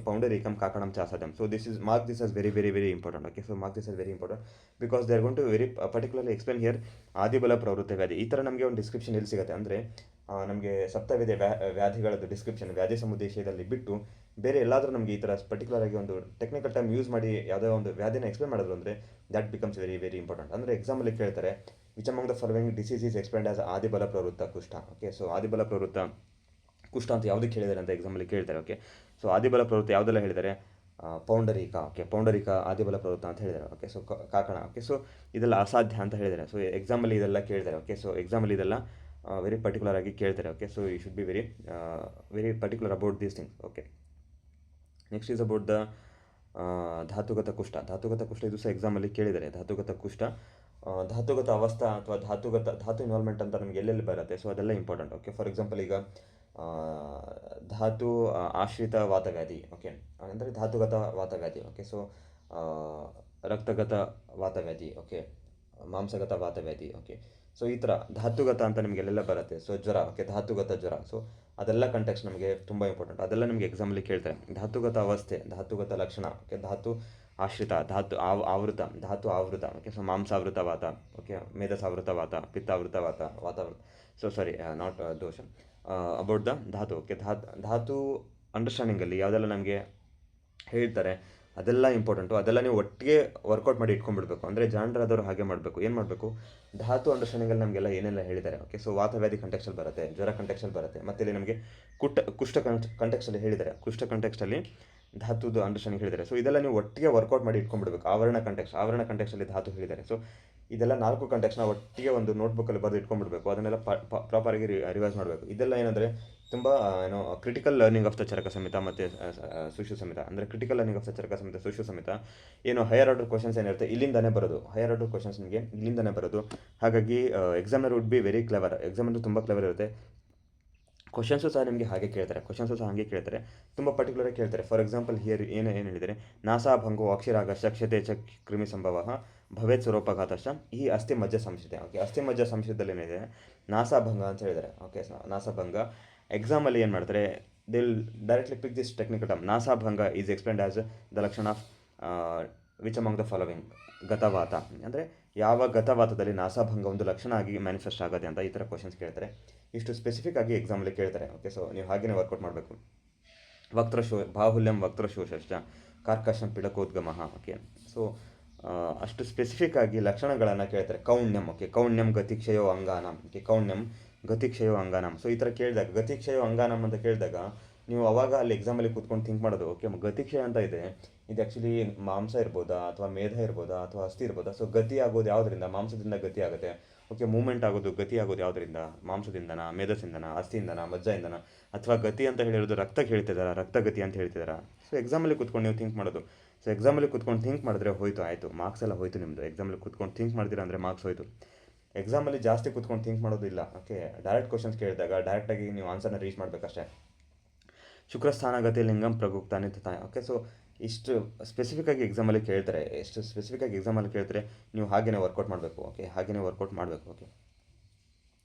ಪೌಂಡರೀಕಂ ಕಾಕಣಂ ಚಾಸದಂ. So this is mark this as very important. Okay, so mark this as very important because they are going to very particularly explain here ಆದಿಬಲ ಪ್ರವೃತ್ತ ವ್ಯಾಧಿ. ಈ ಥರ ನಮಗೆ ಒಂದು ಡಿಸ್ಕ್ರಿಪ್ಷನ್ ಎಲ್ಲಿ ಸಿಗುತ್ತೆ ಅಂದರೆ ನಮಗೆ ಸಪ್ತವಿಧ ವ್ಯಾಧಿಗಳದ್ದು ಡಿಸ್ಕ್ರಿಪ್ಷನ್ ವ್ಯಾಧಿ ಸಮುದ್ದೇಶದಲ್ಲಿ ಬಿಟ್ಟು ಬೇರೆ ಎಲ್ಲಾದರೂ ನಮಗೆ ಈ ಥರ ಪರ್ಟಿಕ್ಯುಲರ್ ಆಗಿ ಒಂದು ಟೆಕ್ನಿಕಲ್ ಟೈಮ್ ಯೂಸ್ ಮಾಡಿ ಯಾವುದೋ ಒಂದು ವ್ಯಾಧಿನ ಎಕ್ಸ್ಪ್ಲೇನ್ ಮಾಡಿದ್ರು ಅಂದರೆ ದ್ಯಾಟ್ ಬಿಕಮ್ಸ್ ವೆರಿ ಇಂಪಾರ್ಟೆಂಟ್. ಅಂದರೆ ಎಕ್ಸಾಮಲ್ಲಿ ಕೇಳ್ತಾರೆ which among the following disease is explained as adibala ಪ್ರವೃತ್ತ kushtha. Okay, so ಆದಿಬಲ ಪ್ರವೃತ್ತ ಕುಷ್ಠ ಅಂತ ಯಾವುದಕ್ಕೆ ಹೇಳಿದ್ದಾರೆ ಅಂತ ಎಕ್ಸಾಮಲ್ಲಿ ಕೇಳ್ತಾರೆ. ಓಕೆ, ಸೊ ಆದಿಬಲ ಪ್ರವೃತ್ತ ಯಾವುದೆಲ್ಲ ಹೇಳಿದ್ದಾರೆ? ಪೌಂಡರೀಕ. ಓಕೆ, ಪೌಂಡರೀಕ ಆದಿಬಲ ಪ್ರವೃತ್ತ ಅಂತ ಹೇಳಿದ್ದಾರೆ. ಓಕೆ, ಸೊ ಕಾಕಣ. ಓಕೆ, ಸೊ ಇದೆಲ್ಲ ಅಸಾಧ್ಯ ಅಂತ ಹೇಳಿದ್ದಾರೆ. ಸೊ ಎಕ್ಸಾಮಲ್ಲಿ ಇದೆಲ್ಲ ಕೇಳ್ತಾರೆ. ಓಕೆ, ಸೊ ಎಕ್ಸಾಮಲ್ಲಿ ಇದೆಲ್ಲ ವೆರಿ ಪರ್ಟಿಕ್ಯುಲರ್ ಆಗಿ ಕೇಳ್ತಾರೆ. Okay, so you should be very particular about these things. Okay, next is about the dhatugata kushtha. ಧಾತುಗತ ಕುಷ್ಠ ಇದು ಸಹ ಎಕ್ಸಾಮಲ್ಲಿ ಕೇಳಿದ್ದಾರೆ. ಧಾತುಗತ ಕುಷ್ಠ, ಧಾತುಗತ ಅವಸ್ಥಾ ಅಥವಾ ಧಾತು ಇನ್ವಾಲ್ವ್ಮೆಂಟ್ ಅಂತ ನಮಗೆ ಎಲ್ಲೆಲ್ಲಿ ಬರುತ್ತೆ, ಸೊ ಅದೆಲ್ಲ ಇಂಪಾರ್ಟೆಂಟ್. ಓಕೆ, ಫಾರ್ ಎಕ್ಸಾಂಪಲ್ ಈಗ ಧಾತು ಆಶ್ರಿತ ವಾತವ್ಯಾಧಿ. ಓಕೆ, ಅಂದರೆ ಧಾತುಗತ ವಾತವ್ಯಾಧಿ. ಓಕೆ, ಸೊ ರಕ್ತಗತ ವಾತವ್ಯಾಧಿ. ಓಕೆ, ಮಾಂಸಗತ ವಾತವ್ಯಾಧಿ. ಓಕೆ, ಸೊ ಈ ಥರ ಧಾತುಗತ ಅಂತ ನಿಮಗೆ ಎಲ್ಲೆಲ್ಲ ಬರುತ್ತೆ. ಸೊ ಜ್ವರ. ಓಕೆ, ಧಾತುಗತ ಜ್ವರ. ಸೊ ಅದೆಲ್ಲ ಕಂಟೆಕ್ಸ್ಟ್ ನಮಗೆ ತುಂಬ ಇಂಪಾರ್ಟೆಂಟ್. ಅದೆಲ್ಲ ನಿಮಗೆ ಎಕ್ಸಾಮಲ್ಲಿ ಕೇಳ್ತಾರೆ. ಧಾತುಗತ ಅವಸ್ಥೆ, ಧಾತುಗತ ಲಕ್ಷಣ. ಓಕೆ, ಧಾತು ಆಶ್ರಿತ, ಆವೃತ, ಧಾತು ಆವೃತ. ಓಕೆ, ಸೊ ಮಾಂಸಾವೃತ ವಾತ. ಓಕೆ, ಮೇಧಸಾವೃತ ವಾತ, ಪಿತ್ತಾವೃತ ವಾತ, ವಾತಾವೃತ. ಸೊ ಸಾರಿ, ನಾಟ್ ದೋಷ. ಅಬೌಟ್ ದ ಧಾತು. ಓಕೆ, ಧಾತು ಅಂಡರ್ಸ್ಟ್ಯಾಂಡಿಂಗಲ್ಲಿ ಯಾವುದೆಲ್ಲ ನಮಗೆ ಹೇಳ್ತಾರೆ ಅದೆಲ್ಲ ಇಂಪಾರ್ಟೆಂಟು. ಅದೆಲ್ಲ ನೀವು ಒಟ್ಟಿಗೆ ವರ್ಕೌಟ್ ಮಾಡಿ ಇಟ್ಕೊಂಡ್ಬಿಡ್ಬೇಕು. ಅಂದರೆ ಜಾಣರಾದವರು ಹಾಗೆ ಮಾಡಬೇಕು. ಏನು ಮಾಡಬೇಕು? ಧಾತು ಅಂಡರ್ಸ್ಟ್ಯಾಂಡಿಂಗಲ್ಲಿ ನಮಗೆಲ್ಲ ಏನೆಲ್ಲ ಹೇಳಿದ್ದಾರೆ. ಓಕೆ, ಸೊ ವಾತವ್ಯಾಧಿ ಕಂಟೆಕ್ಸ್ಟಲ್ಲಿ ಬರುತ್ತೆ, ಜ್ವರ ಕಂಟೆಕ್ಸ್ಟಲ್ಲಿ ಬರುತ್ತೆ, ಮತ್ತು ಇಲ್ಲಿ ನಮಗೆ ಕುಷ್ಠ ಕಂಟೆಕ್ಸ್ಟಲ್ಲಿ ಹೇಳಿದ್ದಾರೆ. ಕುಷ್ಠ ಕಂಟೆಕ್ಸ್ಟಲ್ಲಿ ಧಾತುದು ಅಂಡರ್ಸ್ಟ್ಯಾಂಡಿಂಗ್ ಹೇಳಿದ್ದಾರೆ. ಸೊ ಇದೆಲ್ಲ ನೀವು ಒಟ್ಟಿಗೆ ವರ್ಕೌಟ್ ಮಾಡಿ ಇಟ್ಕೊಂಡ್ಬಿಡ್ಬೇಕು. ಆವರಣ ಕಂಟೆಕ್ಸ್ಟಲ್ಲಿ ಧಾತು ಹೇಳಿದ್ದಾರೆ. ಸೊ ಇದೆಲ್ಲ 4 ಕಂಟೆಕ್ಸ್ನ ಒಟ್ಟಿಗೆ ಒಂದು ನೋಟ್ಬುಕ್ಕಲ್ಲಿ ಬರೆದು ಇಟ್ಕೊಂಡ್ಬಿಡ್ಬೇಕು. ಅದನ್ನೆಲ್ಲ ಪ್ರಾಪರಾಗಿ ರಿವೈಸ್ ಮಾಡಬೇಕು. ಇದೆಲ್ಲ ಏನಂದರೆ ತುಂಬ ಕ್ರಿಟಿಕಲ್ ಲರ್ನಿಂಗ್ ಆಫ್ ದ ಚರಕ ಸಮೇತ ಮತ್ತು ಸುಷು ಸಮೇತ. ಅಂದರೆ ಕ್ರಿಟಿಕಲ್ ಲರ್ನಿಂಗ್ ಆಫ್ ದ ಚರಕ ಸಮೇತ ಸುಷು ಸಮೇತ ಏನು ಹೈಯರ್ ಆರ್ಡರ್ ಕ್ವಶನ್ಸ್ ಏನಿರುತ್ತೆ ಇಲ್ಲಿಂದನೇ ಬರೋದು. ಹೈಯರ್ ಆರ್ಡರ್ ಕ್ವಶನ್ಸ್ ನಿಮಗೆ ಇಲ್ಲಿಂದನೇ ಬರೋದು. ಹಾಗಾಗಿ examiner would be very clever. Examiner ತುಂಬ ಕ್ಲೆವರ್ ಇರುತ್ತೆ. ಕ್ವಶನ್ಸು ಸಹ ನಿಮಗೆ ಹಾಗೆ ಕೇಳ್ತಾರೆ. ತುಂಬ ಪರ್ಟಿಕ್ಯುಲರಾಗಿ ಕೇಳ್ತಾರೆ. ಫಾರ್ ಎಕ್ಸಾಂಪಲ್ ಹಿಯರ್ ಏನು ಹೇಳಿದರೆ, ನಾಸಾಭಂಗೋ ಅಕ್ಷಿರಾಗಶ್ಚ ಕ್ಷತೆ ಚ ಕ್ರಿಮಿ ಸಂಭವ ಭವೇತ್ ಸ್ವರೂಪಘಾತಶ್ಚ ಈ ಅಸ್ಥಿ ಮಜ್ಜ ಸಂಶಯತೆ. ಓಕೆ, ಅಸ್ಥಿ ಮಜ್ಜ ಸಂಶಯದಲ್ಲಿ ಏನಿದೆ ನಾಸಾಭಂಗ ಅಂತ ಹೇಳಿದ್ದಾರೆ. ಓಕೆ, ನಾಸಾಭಂಗ ಎಕ್ಸಾಮಲ್ಲಿ ಏನು ಮಾಡ್ತಾರೆ, they will directly pick this technical term. ನಾಸಾಭಂಗ is explained as the lakshana of which among the following gatavata. ಅಂದರೆ ಯಾವ ಗತವಾತದಲ್ಲಿ ನಾಸಾಭಂಗ ಒಂದು ಲಕ್ಷಣ ಆಗಿ ಮ್ಯಾನಿಫೆಸ್ಟ್ ಆಗುತ್ತೆ ಅಂತ ಈ ಥರ ಕ್ವಶನ್ಸ್ ಕೇಳ್ತಾರೆ. ಇಷ್ಟು ಸ್ಪೆಸಿಫಿಕ್ ಆಗಿ ಎಕ್ಸಾಮಲ್ಲಿ ಕೇಳ್ತಾರೆ. ಓಕೆ, ಸೊ ನೀವು ಹಾಗೆಯೇ ವರ್ಕೌಟ್ ಮಾಡಬೇಕು. ಬಾಹುಲ್ಯಂ ವಕ್ತ್ರಶೋಷಶ್ಚ ಕಾರ್ಕಶಂ ಪಿಡಕೋದ್ಗಮ. ಓಕೆ, ಸೊ ಅಷ್ಟು ಸ್ಪೆಸಿಫಿಕ್ ಆಗಿ ಲಕ್ಷಣಗಳನ್ನು ಕೇಳ್ತಾರೆ. ಕೌಣ್ಯಂ. ಓಕೆ, ಕೌಣ್ಯಂ ಗತಿಕ್ಷಯೋ ಅಂಗಾನಂ. ಓಕೆ, ಕೌಣ್ಯಂ ಗತಿಕ್ಷಯೋ ಅಂಗಾನಂ. ಸೊ ಈ ಥರ ಕೇಳಿದಾಗ ಗತಿಕ್ಷಯೋ ಅಂಗಾನಂ ಅಂತ ಕೇಳಿದಾಗ ನೀವು ಅವಾಗ ಅಲ್ಲಿ ಎಕ್ಸಾಮಲ್ಲಿ ಕೂತ್ಕೊಂಡು ಥಿಂಕ್ ಮಾಡೋದು, ಓಕೆ ಗತಿಕ್ಷಯ ಅಂತ ಇದೆ, ಇದು ಆ್ಯಕ್ಚುಲಿ ಮಾಂಸ ಇರ್ಬೋದಾ ಅಥವಾ ಮೇಧ ಇರ್ಬೋದಾ ಅಥವಾ ಅಸ್ಥಿ ಇರ್ಬೋದಾ? ಸೊ ಗತಿ ಆಗೋದು ಯಾವುದರಿಂದ? ಮಾಂಸದಿಂದ ಗತಿ ಆಗುತ್ತೆ. ಓಕೆ, ಮೂಮೆಂಟ್ ಆಗೋದು ಗತಿ ಆಗೋದು ಯಾವುದರಿಂದ? ಮಾಂಸದಿಂದನ, ಮೇಧಸ್ಸಿಂದನ, ಅಸ್ಥಿಯಿಂದನ, ಮಜ್ಜೆಯಿಂದನ, ಅಥವಾ ಗತಿ ಅಂತ ಹೇಳಿರೋದು ರಕ್ತಕ್ಕೆ ಹೇಳ್ತಿದ್ದಾರಾ, ರಕ್ತಗತಿ ಅಂತ ಹೇಳ್ತಿದ್ದಾರಾ? ಸೊ ಎಕ್ಸಾಮಲ್ಲಿ ಕೂತ್ಕೊಂಡು ನೀವು ಥಿಂಕ್ ಮಾಡೋದು. ಸೊ ಎಕ್ಸಾಮಲ್ಲಿ ಕೂತ್ಕೊಂಡು ಥಿಂಕ್ ಮಾಡಿದ್ರೆ ಹೋಯ್ತು, ಆಯಿತು, ಮಾರ್ಕ್ಸ್ ಎಲ್ಲ ಹೋಯ್ತು ನಿಮ್ಮದು. ಎಕ್ಸಾಮಲ್ಲಿ ಕೂತ್ಕೊಂಡು ಥಿಂಕ್ ಮಾಡಿದಿರ ಅಂದರೆ ಮಾರ್ಕ್ಸ್ ಹೋಯ್ತು. ಎಕ್ಸಾಮಲ್ಲಿ ಜಾಸ್ತಿ ಕೂತ್ಕೊಂಡು ಥಿಂಕ್ ಮಾಡೋದು ಇಲ್ಲ. ಓಕೆ, ಡೈರೆಕ್ಟ್ ಕ್ವಶನ್ಸ್ ಕೇಳಿದಾಗ ಡೈರೆಕ್ಟಾಗಿ ನೀವು ಆನ್ಸರ್ನ ರೀಚ್ ಮಾಡಬೇಕಷ್ಟೇ. ಶುಕ್ರಸ್ಥಾನಗತಿ ಲಿಂಗಂ ಪ್ರಗುಕ್ತಾನೆ ತಥಾ. ಓಕೆ, ಸೊ ಇಷ್ಟು ಸ್ಪೆಸಿಫಿಕ್ಕಾಗಿ ಎಕ್ಸಾಮಲ್ಲಿ ಕೇಳ್ತಾರೆ. ನೀವು ಹಾಗೆಯೇ ವರ್ಕೌಟ್ ಮಾಡಬೇಕು. ಓಕೆ, ಹಾಗೆಯೇ ವರ್ಕೌಟ್ ಮಾಡಬೇಕು. ಓಕೆ,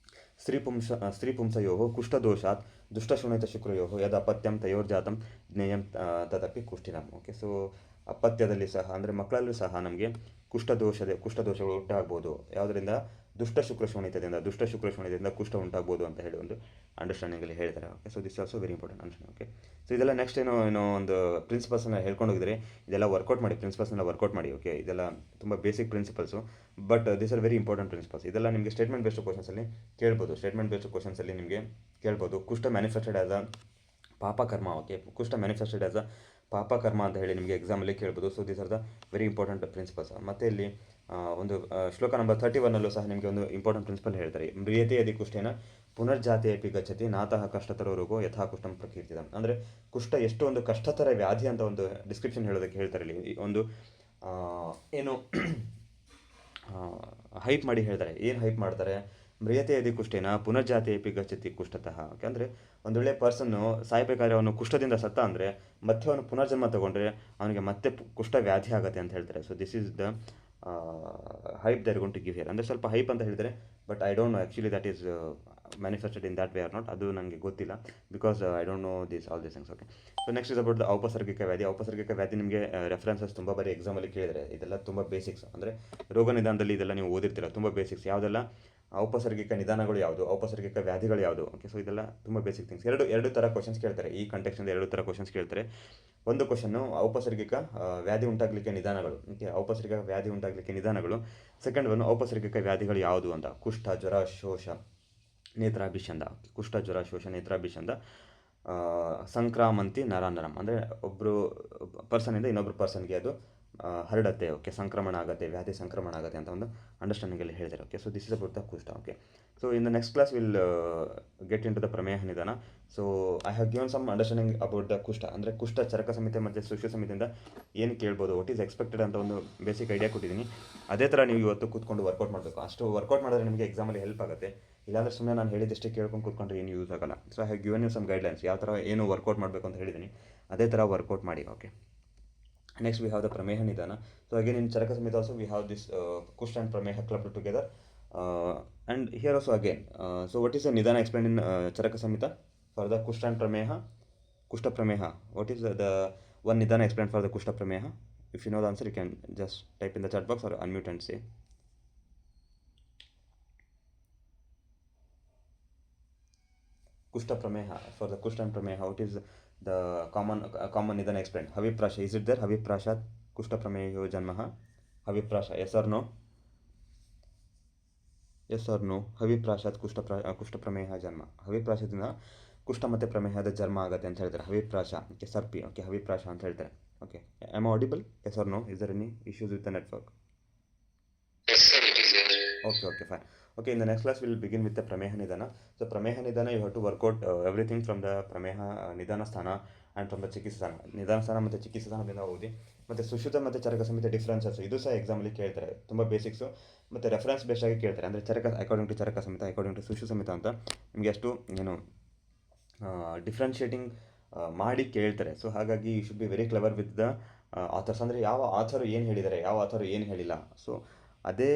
ಸ್ತ್ರೀಪುಂಸಯೋ ಕುಷ್ಠದೋಷಾತ್ ದುಷ್ಟಶುಣಿತ ಶುಕ್ರಯೋ ಯದ್ ಅಪತ್ಯಂ ತಯೋರ್ಜಾತಂ ಜ್ಞೇಯಂ ತದಪಿ ಕುಷ್ಠಿನಂ. ಓಕೆ, ಸೊ ಅಪತ್ಯದಲ್ಲಿ ಸಹ ಅಂದರೆ ಮಕ್ಕಳಲ್ಲೂ ಸಹ ನಮಗೆ ಕುಷ್ಠದೋಷಗಳು ಉಂಟಾಗ್ಬೋದು. ಯಾವುದರಿಂದ? ದುಷ್ಟ ಶುಕ್ರ ಶೋಣಿತದಿಂದ ಕುಷ್ಠ ಉಂಟಾಗ್ಬೋದು ಅಂತ ಹೇಳಿ ಒಂದು ಅಂಡರ್ಸ್ಟ್ಯಾಂಡಿಂಗಲ್ಲಿ ಹೇಳ್ತಾರೆ. Okay, so this also very important understand. Okay, so ಇದೆಲ್ಲ ನೆಕ್ಸ್ಟ್ ಏನೋ ಒಂದು ಪ್ರಿನ್ಸಿಪಲ್ಸ್ನ ಹೇಳ್ಕೊಂಡು ಹೋಗಿದ್ರೆ ಇದೆಲ್ಲ ವರ್ಕೌಟ್ ಮಾಡಿ, ಪ್ರಿನ್ಸಿಪಲ್ಸ್ನೆಲ್ಲ ವರ್ಕೌಟ್ ಮಾಡಿ. ಓಕೆ, ಇದೆಲ್ಲ ತುಂಬ basic principles, but this are very important principles. ಇದೆಲ್ಲ ನಿಮಗೆ ಸ್ಟೇಟ್ಮೆಂಟ್ ಬೇಸ್ಡ್ ಕ್ವಶನ್ಸಲ್ಲಿ ಕೇಳ್ಬೋದು. Kushtha manifested as a papakarma. Okay, kushtha manifested as a papakarma ಅಂತ ಹೇಳಿ ನಿಮಗೆ ಎಕ್ಸಾಮಲ್ಲಿ ಕೇಳ್ಬೋದು. So these are the very important principles. ಮತ್ತು ಇಲ್ಲಿ ಒಂದು ಶ್ಲೋಕ ನಂಬರ್ 31 ಸಹ ನಿಮಗೆ ಒಂದು ಇಂಪಾರ್ಟೆಂಟ್ ಪ್ರಿನ್ಸಿಪಲ್ ಹೇಳ್ತಾರೆ. ಮ್ರಿಯತೆ ಯದಿ ಕುಷ್ಠೇನ ಪುನರ್ಜಾತಿ ಅಪಿ ಗಚ್ಚತಿ ನಾತಃ ಕಷ್ಟತರೋ ರೋಗೋ ಯಥಾ ಕುಷ್ಠಂ ಪ್ರಕೀರ್ತಿತಂ. ಅಂದರೆ ಕುಷ್ಠ ಎಷ್ಟು ಒಂದು ಕಷ್ಟತರ ವ್ಯಾಧಿ ಅಂತ ಒಂದು ಡಿಸ್ಕ್ರಿಪ್ಷನ್ ಹೇಳೋದಕ್ಕೆ ಹೇಳ್ತಾರೆ. ಇಲ್ಲಿ ಒಂದು ಏನು ಹೈಪ್ ಮಾಡಿ ಹೇಳ್ತಾರೆ. ಏನು ಹೈಪ್ ಮಾಡ್ತಾರೆ? ಮ್ರಿಯತೆ ಯದಿ ಕುಷ್ಠೇನ ಪುನರ್ಜಾತಿ ಅಪಿ ಗಚ್ಚತಿ ಕುಷ್ಠತಃ. ಓಕೆ, ಅಂದರೆ ಒಂದು ವೇಳೆ ಪರ್ಸನ್ನು ಸಾಯ್ಬೇಕಾದ್ರೆ ಅವನು ಕುಷ್ಠದಿಂದ ಸತ್ತ ಅಂದರೆ ಮತ್ತೆ ಅವನು ಪುನರ್ಜನ್ಮ ತಗೊಂಡ್ರೆ ಅವನಿಗೆ ಮತ್ತೆ ಕುಷ್ಠ ವ್ಯಾಧಿ ಆಗುತ್ತೆ ಅಂತ ಹೇಳ್ತಾರೆ. So this is the hype they are going to give here. ಅಂದರೆ ಸ್ವಲ್ಪ ಹೈಪ್ ಅಂತ ಹೇಳ್ತಾರೆ, but I don't know actually that is manifested in that way or not. ಅದು ನನಗೆ ಗೊತ್ತಿಲ್ಲ, because I don't know all this things. Okay, so next is about the aupasargika vyadhi ನಿಮಗೆ references ತುಂಬ ಬಾರಿ ಎಕ್ಸಾಮಲ್ಲಿ ಕೇಳಿದರೆ. ಇದೆಲ್ಲ ತುಂಬ ಬೇಸಿಕ್ಸ್. ಅಂದರೆ ರೋಗ ನಿದಾನದಲ್ಲಿ ಇದೆಲ್ಲ ನೀವು ಓದಿರ್ತೀರ, ತುಂಬ ಬೇಸಿಕ್ಸ್. ಯಾವುದೆಲ್ಲ ಔಪಸರ್ಗಿಕ ನಿಧಾನಗಳು ಯಾವುದು, ಔಪಸರ್ಗಿಕ ವ್ಯಾಧಿಗಳು ಯಾವುದು. ಓಕೆ, ಸೊ ಇದೆಲ್ಲ ತುಂಬ ಬೇಸಿಕ್ ಥಿಂಗ್ಸ್. ಎರಡು ಥರ ಕ್ವಶನ್ಸ್ ಕೇಳ್ತಾರೆ ಈ ಕಂಟೆಕ್ಸ್ಟಿಂದ, ಎರಡು ಥರ ಕ್ವಶನ್ಸ್ ಕೇಳ್ತಾರೆ. ಒಂದು ಕ್ವಶನ್ನು ಔಪಸರ್ಗಿಕ ವ್ಯಾಧಿ ಉಂಟಾಗಲಿಕ್ಕೆ ನಿಧಾನಗಳು. ಓಕೆ, ಔಪಸರ್ಗಿಕ ವ್ಯಾಧಿ ಉಂಟಾಗಲಿಕ್ಕೆ ನಿಧಾನಗಳು. ಸೆಕೆಂಡ್ ಒನ್ ಔಪಸರ್ಗಿಕ ವ್ಯಾಧಿಗಳು ಯಾವುದು ಅಂತ, ಕುಷ್ಠ, ಜ್ವರ, ಶೋಷ, ನೇತ್ರಾಭಿಷಂಧ. ಕುಷ್ಠ, ಜ್ವರ, ಶೋಷ, ನೇತ್ರಾಭಿಷಂಧ, ಸಂಕ್ರಾಮಂತಿ ನರಾನರಂ. ಅಂದರೆ ಒಬ್ಬರು ಪರ್ಸನಿಂದ ಇನ್ನೊಬ್ಬರು ಪರ್ಸನ್ಗೆ ಅದು ಹರಡತ್ತೆ. ಓಕೆ, ಸಂಕ್ರಮಣ ಆಗುತ್ತೆ, ವ್ಯಾಧಿ ಸಂಕ್ರಮಣ ಆಗುತ್ತೆ ಅಂತ ಒಂದು ಅಂಡರ್ಸ್ಟ್ಯಾಂಡಿಂಗಲ್ಲಿ ಹೇಳಿದ್ದಾರೆ. Okay, so this is about the ಕುಷ್ಠ. Okay, so in the next class will get in to the prameha nidana. So I have given some understanding about the kushtha. ಅಂದರೆ ಕುಷ್ಠ, ಚರಕ ಸಂಹಿತೆ ಮತ್ತು ಸುಶ್ರು ಸಂಹಿತೆಯಿಂದ ಏನು ಕೇಳ್ಬೋದು, ವಾಟ್ ಈಸ್ ಎಕ್ಸ್ಪೆಕ್ಟೆಡ್ ಅಂತ ಒಂದು ಬೇಸಿಕ್ ಐಡಿಯಾ ಕೊಟ್ಟಿದ್ದೀನಿ. ಅದೇ ಥರ ನೀವು ಇವತ್ತು ಕೂತ್ಕೊಂಡು ವರ್ಕೌಟ್ ಮಾಡಬೇಕು. ಅಷ್ಟು ವರ್ಕೌಟ್ ಮಾಡಿದ್ರೆ ನಿಮಗೆ ಎಕ್ಸಾಮಲ್ಲಿ ಹೆಲ್ಪ್ ಆಗುತ್ತೆ. ಇಲ್ಲಾಂದರೆ ಸುಮ್ಮನೆ ನಾನು ಹೇಳಿದಷ್ಟೇ ಕೇಳ್ಕೊಂಡು ಕೂತ್ಕೊಂಡ್ರೆ ಏನು ಯೂಸ್ ಆಗಲ್ಲ. So I have given you some guidelines, ಯಾವ ಥರ ಏನು ವರ್ಕೌಟ್ ಮಾಡಬೇಕು ಅಂತ ಹೇಳಿದ್ದೀನಿ, ಅದೇ ಥರ ವರ್ಕೌಟ್ ಮಾಡಿ. Okay, next we have the prameha nidana. So again in charaka samhita also we have this kushta and prameha clubbed together, and here also again, so what is the nidana explained in charaka samhita for the kushta and prameha, kushta prameha? What is the one nidana explained for the kushta prameha? If you know the answer, you can just type in the chat box or unmute and say. Kushta prameha, for the kushta and prameha, what is the common nidana explained? Haviprasha, is it there? Haviprashat kushta prameyo janmaha. Haviprasha, yes or no? Yes or no? Haviprashat kushta prameha janma. Haviprashadinದ ಕುಷ್ಠ ಮತ್ತು ಪ್ರಮೇಹದ ಜನ್ಮ ಆಗುತ್ತೆ ಅಂತ ಹೇಳ್ತಾರೆ. ಹವಿಪ್ರಾಶ, okay, ಸರ್ಪಿ. Okay, ಹವಿಪ್ರಾಶ ಅಂತ ಹೇಳ್ತಾರೆ. Okay, am audible? Yes or no? Is there any issues with the network? Okay, okay, fine. Okay, in the next class we will begin with the prameha nidana. So prameha nidana, you have to work out everything from the prameha nidana sthana and from the ಚಿಕಿತ್ಸಾನ. ನಿಧಾನ ಸ್ಥಾನ ಮತ್ತು ಚಿಕಿತ್ಸಾನದಿಂದ ಓದಿ. ಮತ್ತು ಸುಶ್ರುತ ಮತ್ತು ಚರಕ ಸಂಹಿತೆ differences ಇದು ಸಹ ಎಕ್ಸಾಮಲ್ಲಿ ಕೇಳ್ತಾರೆ. ತುಂಬ ಬೇಸಿಕ್ಸು ಮತ್ತು ರೆಫರೆನ್ಸ್ ಬೇಸ್ಡ್ ಆಗಿ ಕೇಳ್ತಾರೆ. ಅಂದರೆ Charaka according to Charaka Samhita, according to ಸುಶ್ರು Samhita ಅಂತ ನಿಮಗೆ ಅಷ್ಟು ಏನು ಡಿಫ್ರೆನ್ಷಿಯೇಟಿಂಗ್ ಮಾಡಿ ಕೇಳ್ತಾರೆ. ಸೊ ಹಾಗಾಗಿ you should be very clever with the authors. ಅಂದರೆ ಯಾವ ಆಥರ್ ಏನು ಹೇಳಿದ್ದಾರೆ, ಯಾವ ಆಥರ್ ಏನು ಹೇಳಿಲ್ಲ, ಸೊ ಅದೇ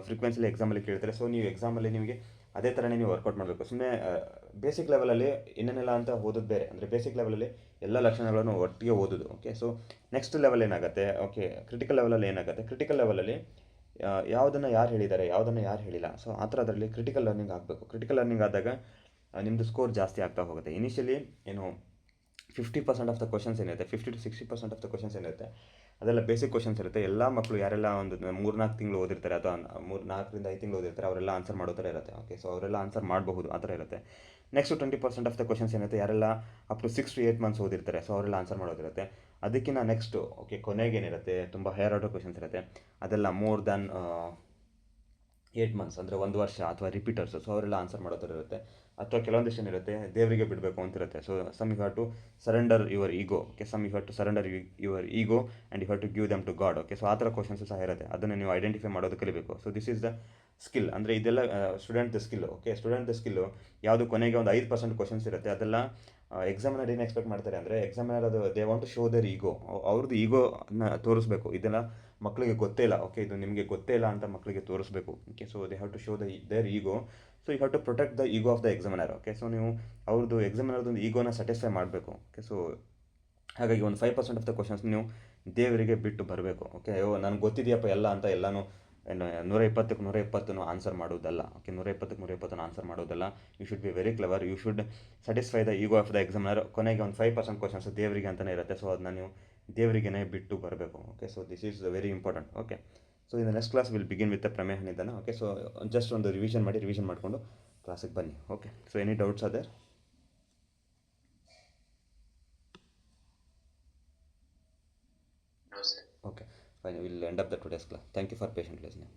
ಫ್ರೀಕ್ವೆನ್ಸಿಲಿ ಎಕ್ಸಾಮಲ್ಲಿ ಕೇಳ್ತಾರೆ. ಸೊ ನೀವು ಎಕ್ಸಾಮಲ್ಲಿ ನಿಮಗೆ ಅದೇ ಥರನೇ ನೀವು ವರ್ಕೌಟ್ ಮಾಡಬೇಕು. ಸುಮ್ಮನೆ ಬೇಸಿಕ್ ಲೆವೆಲಲ್ಲಿ ಏನೇನೆಲ್ಲ ಅಂತ ಓದೋದು ಬೇರೆ. ಅಂದರೆ ಬೇಸಿಕ್ ಲೆವೆಲಲ್ಲಿ ಎಲ್ಲ ಲಕ್ಷಣಗಳನ್ನು ಒಟ್ಟಿಗೆ ಓದೋದು. ಓಕೆ, ಸೊ ನೆಕ್ಸ್ಟ್ ಲೆವೆಲ್ ಏನಾಗುತ್ತೆ, ಓಕೆ, ಕ್ರಿಟಿಕಲ್ ಲೆವೆಲಲ್ಲಿ ಏನಾಗುತ್ತೆ, ಕ್ರಿಟಿಕಲ್ ಲೆವೆಲಲ್ಲಿ ಯಾವುದನ್ನು ಯಾರು ಹೇಳಿದ್ದಾರೆ, ಯಾವುದನ್ನು ಯಾರು ಹೇಳಿಲ್ಲ, ಸೊ ಆ ಥರ ಅದರಲ್ಲಿ ಕ್ರಿಟಿಕಲ್ ಲರ್ನಿಂಗ್ ಆಗಬೇಕು. ಕ್ರಿಟಿಕಲ್ ಲರ್ನಿಂಗ್ ಆದಾಗ ನಿಮ್ಮದು ಸ್ಕೋರ್ ಜಾಸ್ತಿ ಆಗ್ತಾ ಹೋಗುತ್ತೆ. ಇನಿಷಿಯಲಿ ಏನು 50% ಆಫ್ ದ ಕ್ವಶನ್ಸ್ ಏನಿರುತ್ತೆ, 50 to 60% ಆಫ್ ದ ಕ್ವಶನ್ಸ್ ಏನಿರುತ್ತೆ ಅದೆಲ್ಲ ಬೇಸಿಕ್ ಕ್ವಶನ್ಸ್ ಇರುತ್ತೆ. ಎಲ್ಲ ಮಕ್ಕಳು ಯಾರೆಲ್ಲ ಒಂದು 3-4 ತಿಂಗಳು ಓದಿರ್ತಾರೆ ಅಥವಾ 4ರಿಂದ 5 ತಿಂಗಳು ಓದಿರ್ತಾರೆ ಅವರೆಲ್ಲ ಆನ್ಸರ್ ಮಾಡೋ ಥರ ಇರುತ್ತೆ. ಓಕೆ, ಸೊ ಅವರೆಲ್ಲ ಆನ್ಸರ್ ಮಾಡಬಹುದು, ಆ ಥರ ಇರುತ್ತೆ. ನೆಕ್ಸ್ಟ್ 20% ಆಫ್ ದ ಕ್ವಶನ್ಸ್ ಏನಿರುತ್ತೆ, ಯಾರೆಲ್ಲ ಅಪ್ ಟು 6 to 8 ಮಂತ್ಸ್ ಓದಿರ್ತಾರೆ, ಸೊ ಅವರೆಲ್ಲ ಆನ್ಸರ್ ಮಾಡೋದಿರುತ್ತೆ. ಅದಕ್ಕಿಂತ ನೆಕ್ಸ್ಟು ಓಕೆ ಕೊನೆಗೇನಿರುತ್ತೆ, ತುಂಬ ಹೈಯರ್ ಆರ್ಡರ್ ಕ್ವಶನ್ಸ್ ಇರುತ್ತೆ, ಅದೆಲ್ಲ ಮೋರ್ ದ್ಯಾನ್ 8 ಮಂತ್ಸ್ ಅಂದರೆ 1 ವರ್ಷ ಅಥವಾ ರಿಪೀಟರ್ಸ್, ಸೊ ಅವರೆಲ್ಲ ಆನ್ಸರ್ ಮಾಡೋ ಥರ ಇರುತ್ತೆ. ಅಥವಾ ಕೆಲವೊಂದಿಷ್ಟು ಏನಿರುತ್ತೆ ದೇವರಿಗೆ ಬಿಡಬೇಕು ಅಂತಿರುತ್ತೆ. So some you have to surrender your ego. Okay, some you have to surrender your ego and you have to give them to God. Okay, so ಆ ಥರ ಕ್ವಶನ್ಸ್ ಸಹ ಇರುತ್ತೆ. ಅದನ್ನು ನೀವು ಐಡೆಂಟಿಫೈ ಮಾಡೋದು ಕಲಿಬೇಕು. So this is the skill. ಅಂದರೆ ಇದೆಲ್ಲ student skill. Okay, student skill ಯಾವುದು ಕೊನೆಗೆ ಒಂದು 5% ಕ್ವಶನ್ಸ್ ಇರುತ್ತೆ. ಅದೆಲ್ಲ ಎಕ್ಸಾಮಿನರ್ ಏನು ಎಕ್ಸ್ಪೆಕ್ಟ್ ಮಾಡ್ತಾರೆ ಅಂದರೆ, ಎಕ್ಸಾಮಿನರ್ ಅದು they want to show their ego, ಅವ್ರದ್ದು ಈಗೋನ ತೋರಿಸ್ಬೇಕು. ಇದೆಲ್ಲ ಮಕ್ಕಳಿಗೆ ಗೊತ್ತೇ ಇಲ್ಲ. ಓಕೆ, ಇದು ನಿಮಗೆ ಗೊತ್ತೇ ಇಲ್ಲ ಅಂತ ಮಕ್ಕಳಿಗೆ ತೋರಿಸ್ಬೇಕು. Okay, so they have to show their ego. So you have to protect the ego of the examiner. Okay, so ನೀವು ಅವ್ರದ್ದು ಎಕ್ಸಾಮಿನರ್ದೊಂದು ಈಗೋನ ಸ್ಯಾಟಿಸ್ಫೈ ಮಾಡಬೇಕು. ಓಕೆ, ಸೊ ಹಾಗಾಗಿ ಒಂದು 5% ಆಫ್ ದ ಕ್ವಶನ್ಸ್ ನೀವು ದೇವರಿಗೆ ಬಿಟ್ಟು ಬರಬೇಕು. ಓಕೆ, ಅಯ್ಯೋ ನನಗೆ ಗೊತ್ತಿದೆಯಪ್ಪ ಎಲ್ಲ ಅಂತ ಎಲ್ಲನೂ 120ಕ್ಕೆ 120 ಆನ್ಸರ್ ಮಾಡೋದಲ್ಲ. ಓಕೆ, 120ಕ್ಕೆ 120 ಆನ್ಸರ್ ಮಾಡೋದಲ್ಲ. You should be very clever. You should satisfy the ego of the examiner. ಕೊನೆಗೆ ಒಂದು 5% ಕ್ವಶನ್ಸ್ ದೇವರಿಗೆ ಅಂತಲೇ ಇರುತ್ತೆ. ಸೊ ಅದನ್ನ ನೀವು ದೇವರಿಗೇ ಬಿಟ್ಟು ಬರಬೇಕು. Okay, so this is very important. Okay, so in the next class will begin with the prameha nidana. Okay, so just ಒಂದು ರಿವಿಷನ್ ಮಾಡಿಕೊಂಡು ಕ್ಲಾಸಿಗೆ ಬನ್ನಿ. Okay, so any doubts are there? Okay, fine. We'll end up the today's class. Thank you for patient listening.